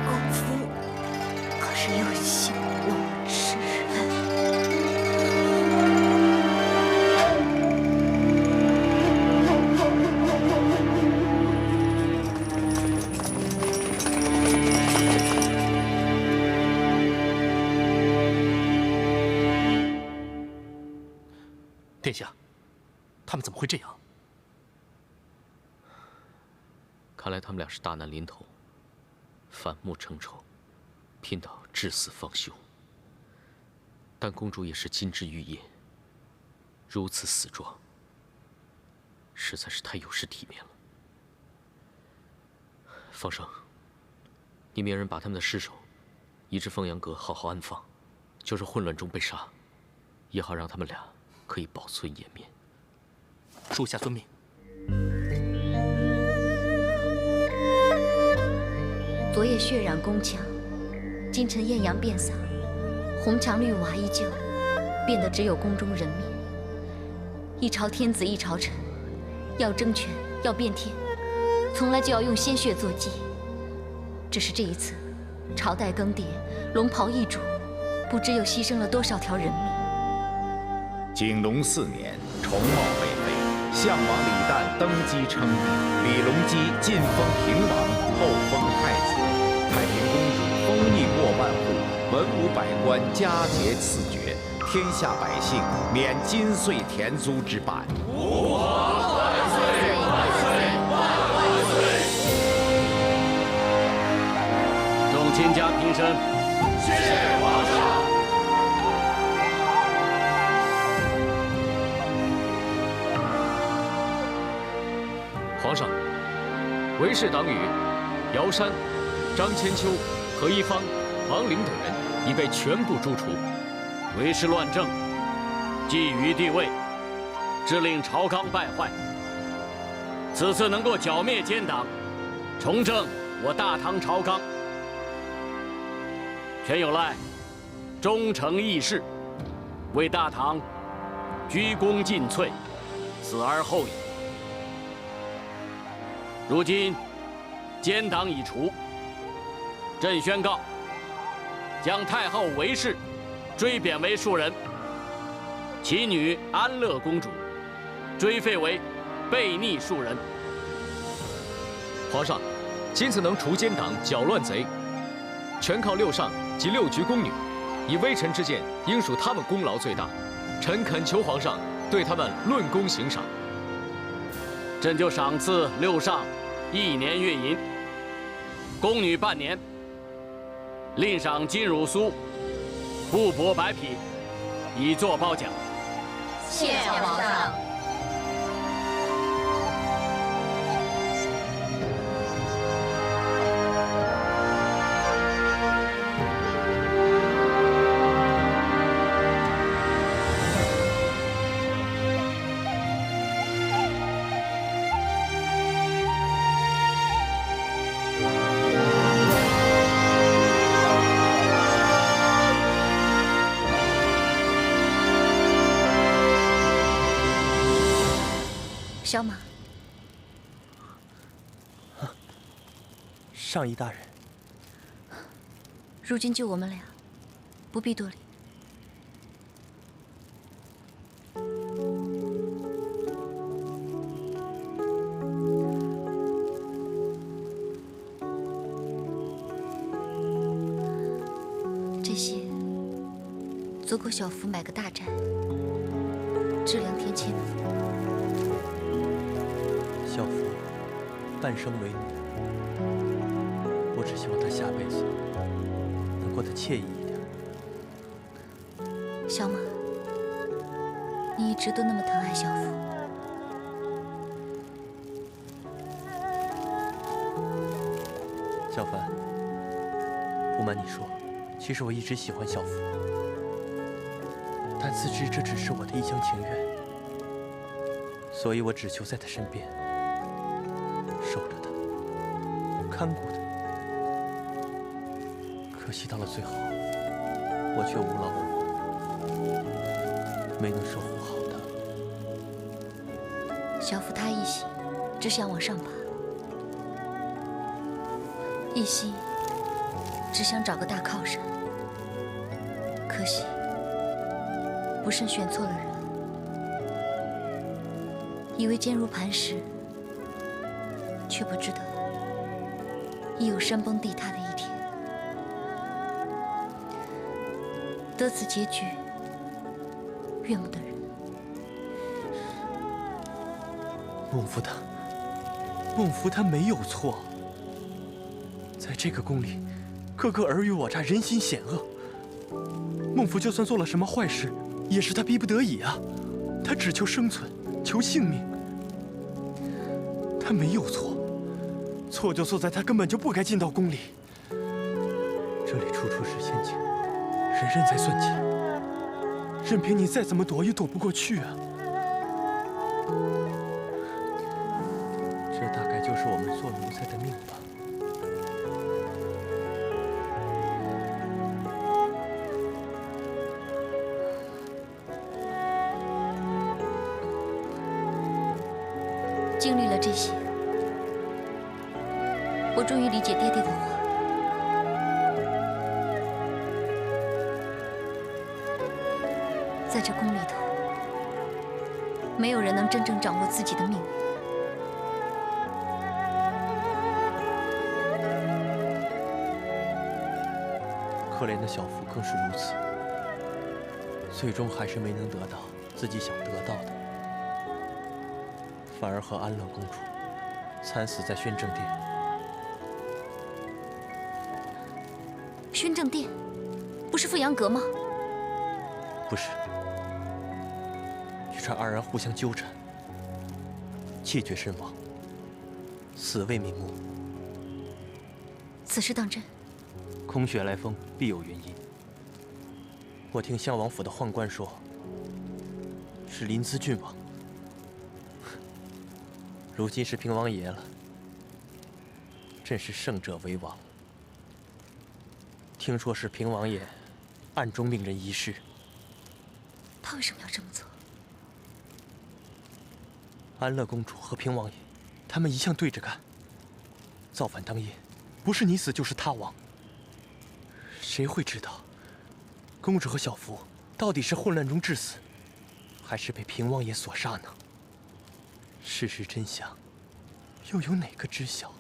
公夫可是有心路之人。殿下，他们怎么会这样？看来他们俩是大难临头，反目成仇，拼到至死方休。但公主也是金枝玉叶，如此死状，实在是太有失体面了。方生，你命人把他们的尸首移至凤阳阁，好好安放，就是混乱中被杀，也好让他们俩可以保存颜面。属下遵命。昨夜血染宫墙，今晨艳阳遍洒，红墙绿瓦依旧，变得只有宫中人面。一朝天子一朝臣，要争权要变天，从来就要用鲜血做祭。只是这一次，朝代更迭，龙袍易主，不知又牺牲了多少条人命。景隆4年，重茂被废，项王李旦登基称帝，李隆基晋封平王，后封太子。太平公主封邑过万户，文武百官佳节赐爵，天下百姓免金岁田租之半。吾皇万岁！万岁！万岁！众卿家平身。谢皇上。皇上，韦氏党羽姚山、张千秋、何一方、王陵等人已被全部诛除。韦氏乱政，觊觎帝位，致令朝纲败坏。此次能够剿灭奸党，重振我大唐朝纲，全有赖忠诚义士，为大唐鞠躬尽瘁，死而后已。如今奸党已除，朕宣告，将太后韦氏追贬为庶人，其女安乐公主追废为悖逆庶人。皇上，今次能除奸党、剿乱贼，全靠6上及6局宫女，以微臣之见，应属他们功劳最大。臣恳求皇上对他们论功行赏。朕就赏赐6上1年月银，宫女半年，另赏金乳酥、布帛白匹，以作褒奖。谢皇上。小马，上仪大人，如今就我们俩，不必多礼。这些足够小福买个大宅，治良田千亩。小福半生为女，我只希望她下辈子能过得惬意一点。小马，你一直都那么疼爱小福。小帆，不瞒你说，其实我一直喜欢小福，但自知这只是我的一厢情愿，所以我只求在她身边。守着他，看顾他，可惜到了最后，我却无劳而获，没能守护好他。小福他一心只想往上爬，一心只想找个大靠山，可惜不慎选错了人，以为坚如磐石。却不知道，亦有山崩地塌的一天。得此结局，怨不得人。孟福他没有错。在这个宫里，个个尔虞我诈，人心险恶。孟福就算做了什么坏事，也是他逼不得已啊。他只求生存，求性命。他没有错。错就错在他根本就不该进到宫里。这里处处是陷阱，人人在算计，任凭你再怎么躲也躲不过去啊！这大概就是我们做奴才的命吧。这些，我终于理解爹爹的话。在这宫里头，没有人能真正掌握自己的命运。可怜的小福更是如此，最终还是没能得到自己想得到的，反而和安乐公主惨死在宣政殿。宣政殿，不是凤阳阁吗？不是，这二人互相纠缠，气绝身亡，死未瞑目。此事当真？空穴来风，必有原因。我听襄王府的宦官说，是临淄郡王，如今是平王爷了，真是胜者为王。听说是平王爷暗中命人一事。他为什么要这么做？安乐公主和平王爷，他们一向对着干。造反当夜，不是你死就是他亡。谁会知道，公主和小福到底是混乱中致死，还是被平王爷所杀呢？事实真相，又有哪个知晓？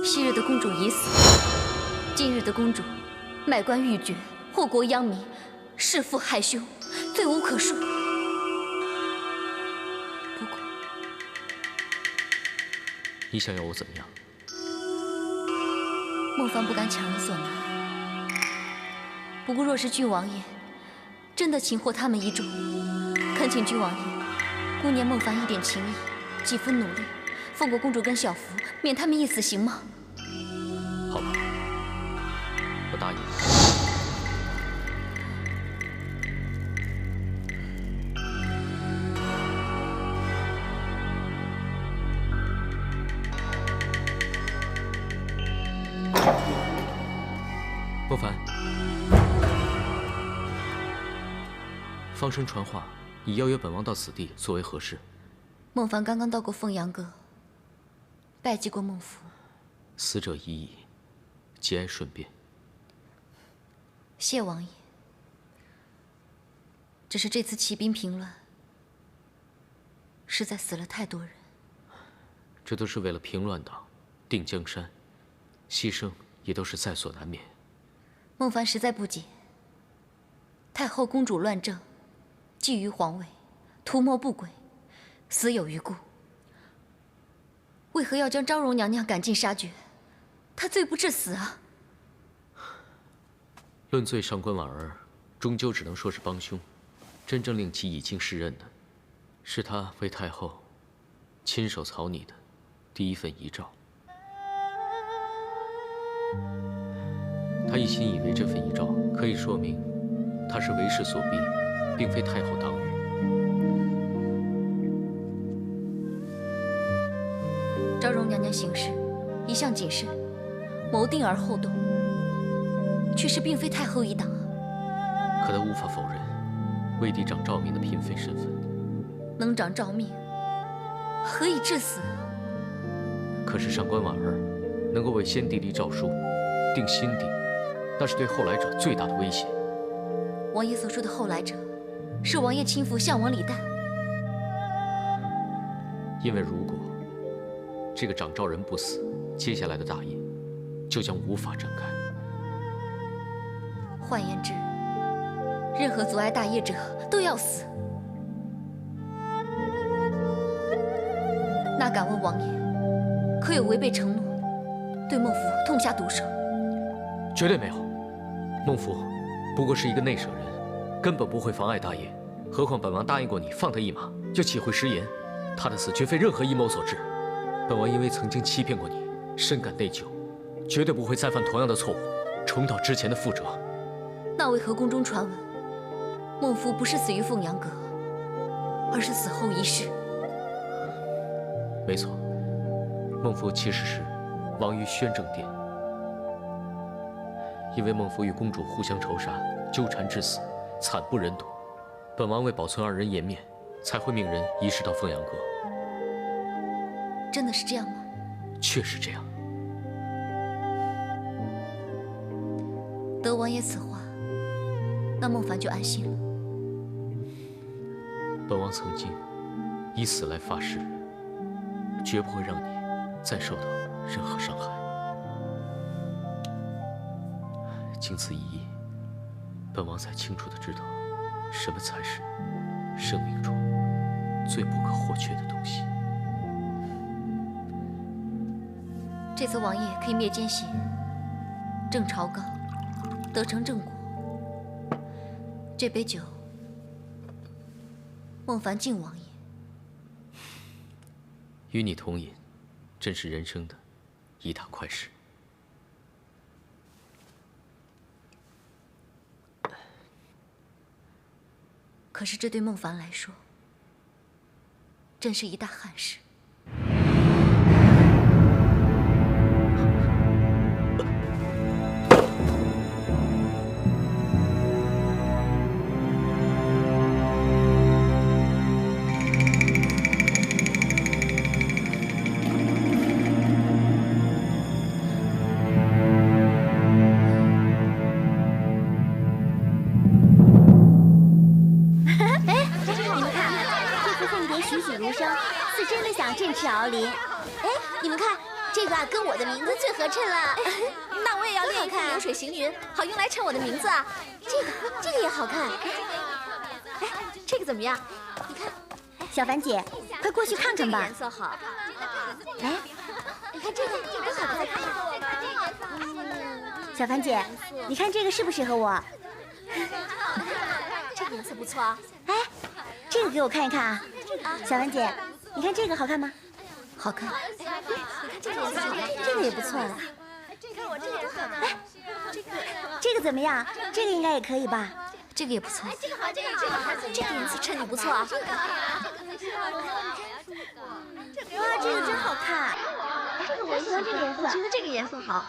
昔日的公主已死，今日的公主，卖官鬻爵，祸国殃民，弑父害兄，罪无可恕。不过，你想要我怎么样？孟凡不敢强人所难。不过，若是郡王爷真的擒获他们一众，恳请郡王爷顾念孟凡一点情谊，几分努力，放过公主跟小福，免他们一死，行吗？好吧，我答应。孟凡，方生传话，已邀约本王到此地，所为何事？孟凡刚刚到过凤阳阁，拜祭过孟府。死者已矣，节哀顺变。谢王爷。只是这次起兵平乱，实在死了太多人。这都是为了平乱党，定江山，牺牲也都是在所难免。孟凡实在不解，太后公主乱政，觊觎皇位，图谋不轨，死有余辜。为何要将昭容娘娘赶尽杀绝？她罪不至死啊！论罪，上官婉儿终究只能说是帮凶，真正令其以经释任的，是他为太后亲手草拟的第一份遗诏。他一心以为这份遗诏可以说明他是为势所逼，并非太后党羽。昭容娘娘行事一向谨慎，谋定而后动，却是并非太后一党啊。可他无法否认魏帝长诏命的嫔妃身份。能长诏命，何以致死？可是上官婉儿能够为先帝立诏书，定新帝，那是对后来者最大的威胁。王爷所说的后来者，是王爷亲父项王李旦。因为如果这个掌诏人不死，接下来的大业就将无法展开。换言之，任何阻碍大业者都要死。那敢问王爷，可有违背承诺，对孟府痛下毒手？绝对没有。孟府不过是一个内舍人，根本不会妨碍大业。何况本王答应过你放他一马，又岂会食言？他的死绝非任何阴谋所致。本王因为曾经欺骗过你，深感内疚，绝对不会再犯同样的错误，重蹈之前的覆辙。那为何宫中传闻，孟夫不是死于凤阳阁，而是死后一世？没错，孟夫其实是亡于宣政殿。因为孟夫与公主互相仇杀，纠缠致死，惨不忍睹。本王为保存二人颜面，才会命人移师到凤阳阁。真的是这样吗？确实这样。得王爷此话，那孟凡就安心了。本王曾经以死来发誓，绝不会让你再受到任何伤害。经此一役，本王才清楚地知道，什么才是生命中最不可或缺的东西。这次王爷可以灭奸邪，正朝纲，得成正果。这杯酒，孟凡敬王爷。与你同饮，真是人生的一大快事。可是这对孟凡来说，真是一大憾事。是真的想振翅敖林。哎，你们看，这个啊跟我的名字最合衬了。那我也要练一看流水行云，好用来衬我的名字啊。这个也好看。哎，这个怎么样？你看，小凡姐，快过去看看吧。颜色好。哎，你看这个好看。小凡姐，你看这个适不适合我？这个颜色不错啊。哎，这个给我看一看啊。小凡姐，你看这个好看吗？好看。你看这个颜色，这个也不错了。看我这个也好看。哎，这个怎么样？这个应该也可以吧？这个也不错。这个好，这个好，这个颜色衬你不错啊。哇，这个真好看。我喜欢这个颜色，我觉得这个颜色好。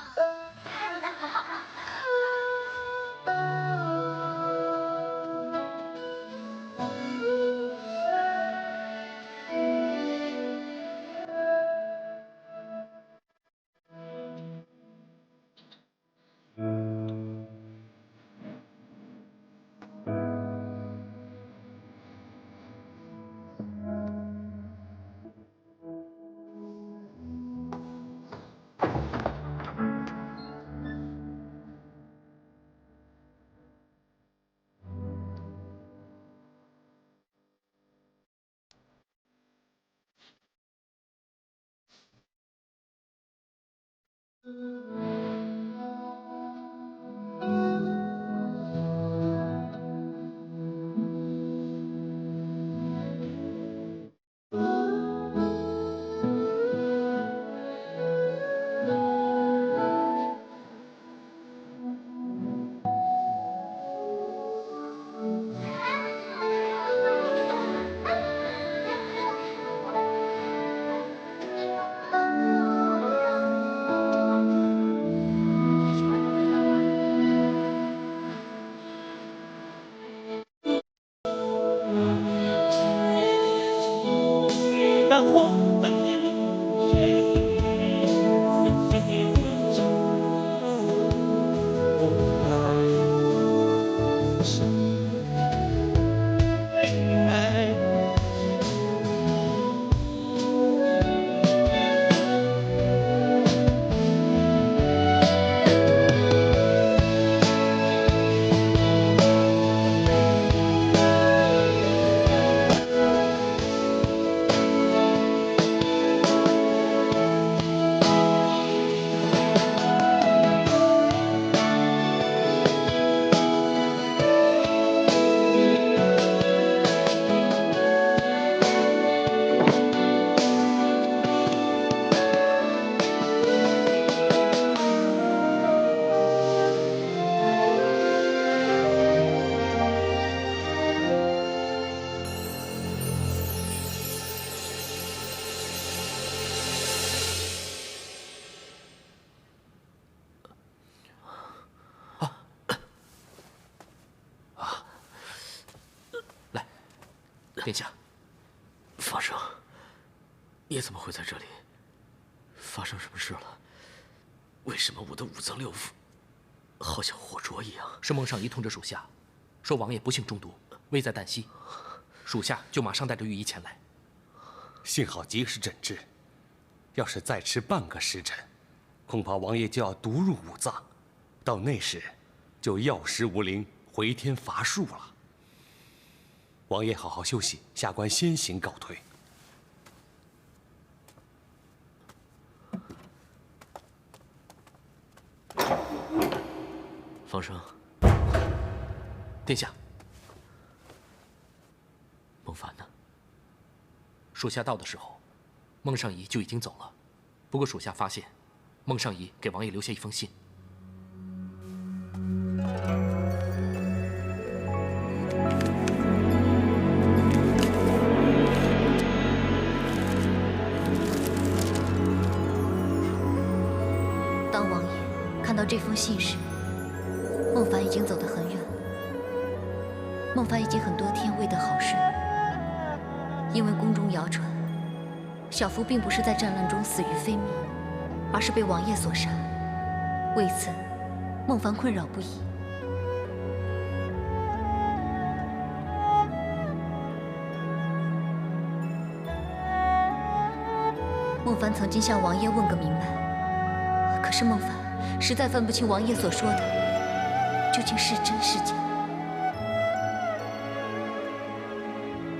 殿下，放生，你怎么会在这里？发生什么事了？为什么我的五脏六腑好像火灼一样？是孟尚仪通知属下，说王爷不幸中毒，危在旦夕，属下就马上带着御医前来。幸好及时诊治，要是再迟半个时辰，恐怕王爷就要毒入五脏，到那时就药石无灵，回天乏术了。王爷好好休息，下官先行告退。方生，殿下，孟凡呢？属下到的时候，孟尚仪就已经走了。不过属下发现，孟尚仪给王爷留下一封信。当王爷看到这封信时，孟凡已经走得很远了。孟凡已经很多天未得好睡，因为宫中谣传，小福并不是在战乱中死于非命，而是被王爷所杀。为此，孟凡困扰不已。孟凡曾经向王爷问个明白，可是孟凡实在分不清王爷所说的究竟是真是假。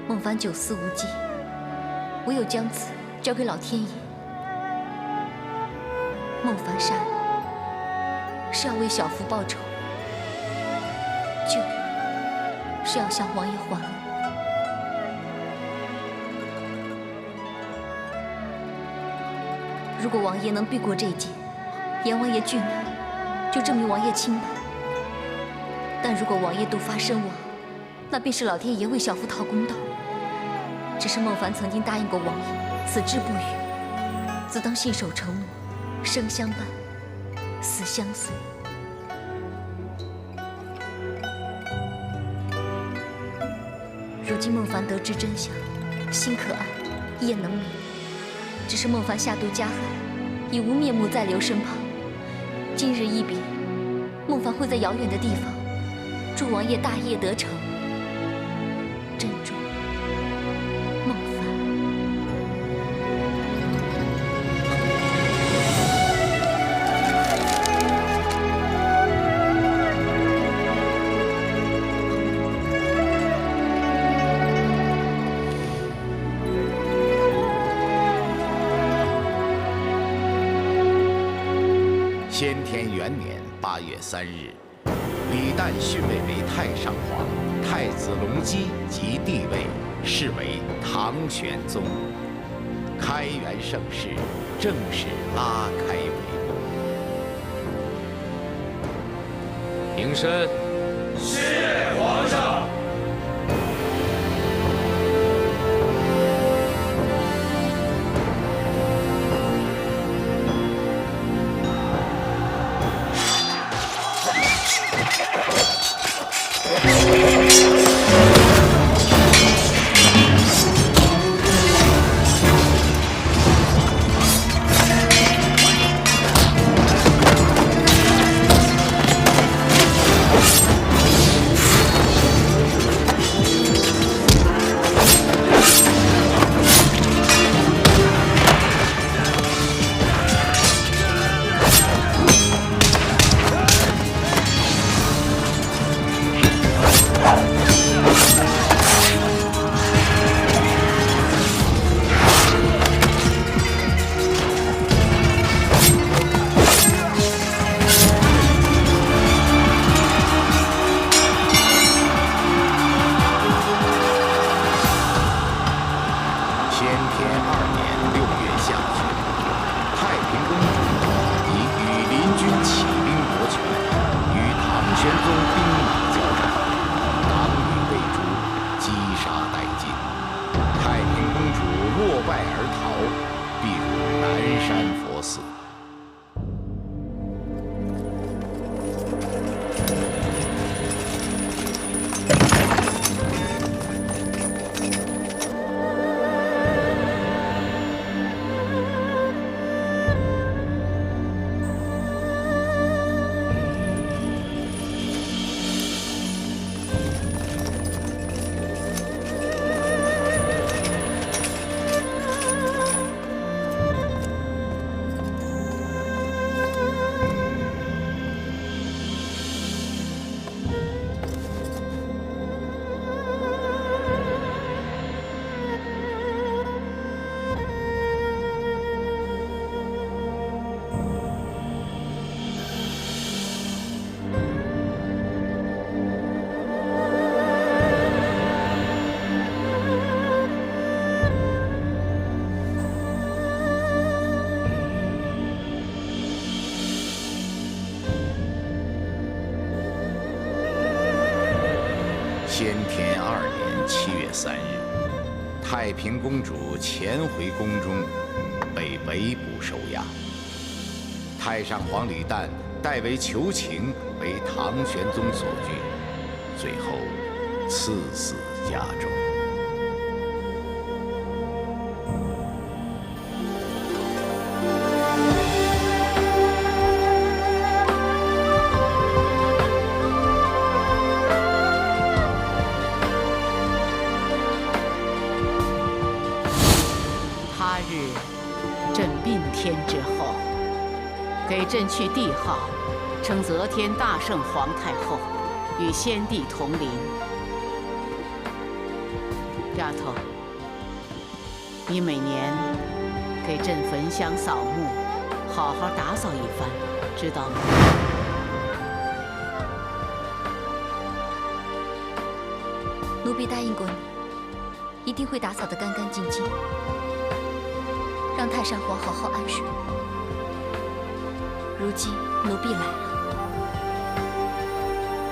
孟凡久思无计，唯有将此交给老天爷。孟凡杀人是要为小福报仇，就是要向王爷还恩。如果王爷能避过这一劫，阎王爷拒难，就证明王爷清白；但如果王爷毒发身亡，那便是老天爷为小福讨公道。只是孟凡曾经答应过王爷，此志不渝，自当信守承诺，生相伴，死相随。如今孟凡得知真相，心可安，夜能眠。只是孟凡下毒加害，已无面目再留身旁。今日一别，孟凡会在遥远的地方，祝王爷大业得成。珍重，孟凡。先天元年8月3日，李旦逊位为太上皇，太子隆基即帝位，是为唐玄宗。开元盛世正式拉开帷幕。平身。谢皇上。先田2年7月3日，太平公主潜回宫中，被围捕收押。太上皇李旦代为求情，为唐玄宗所拒，最后赐死家中。他日，朕并天之后，给朕去帝号，称则天大圣皇太后，与先帝同龄。丫头，你每年给朕焚香扫墓，好好打扫一番，知道吗？奴婢答应过你，一定会打扫得干干净净，让太上皇好好安睡。如今奴婢来了。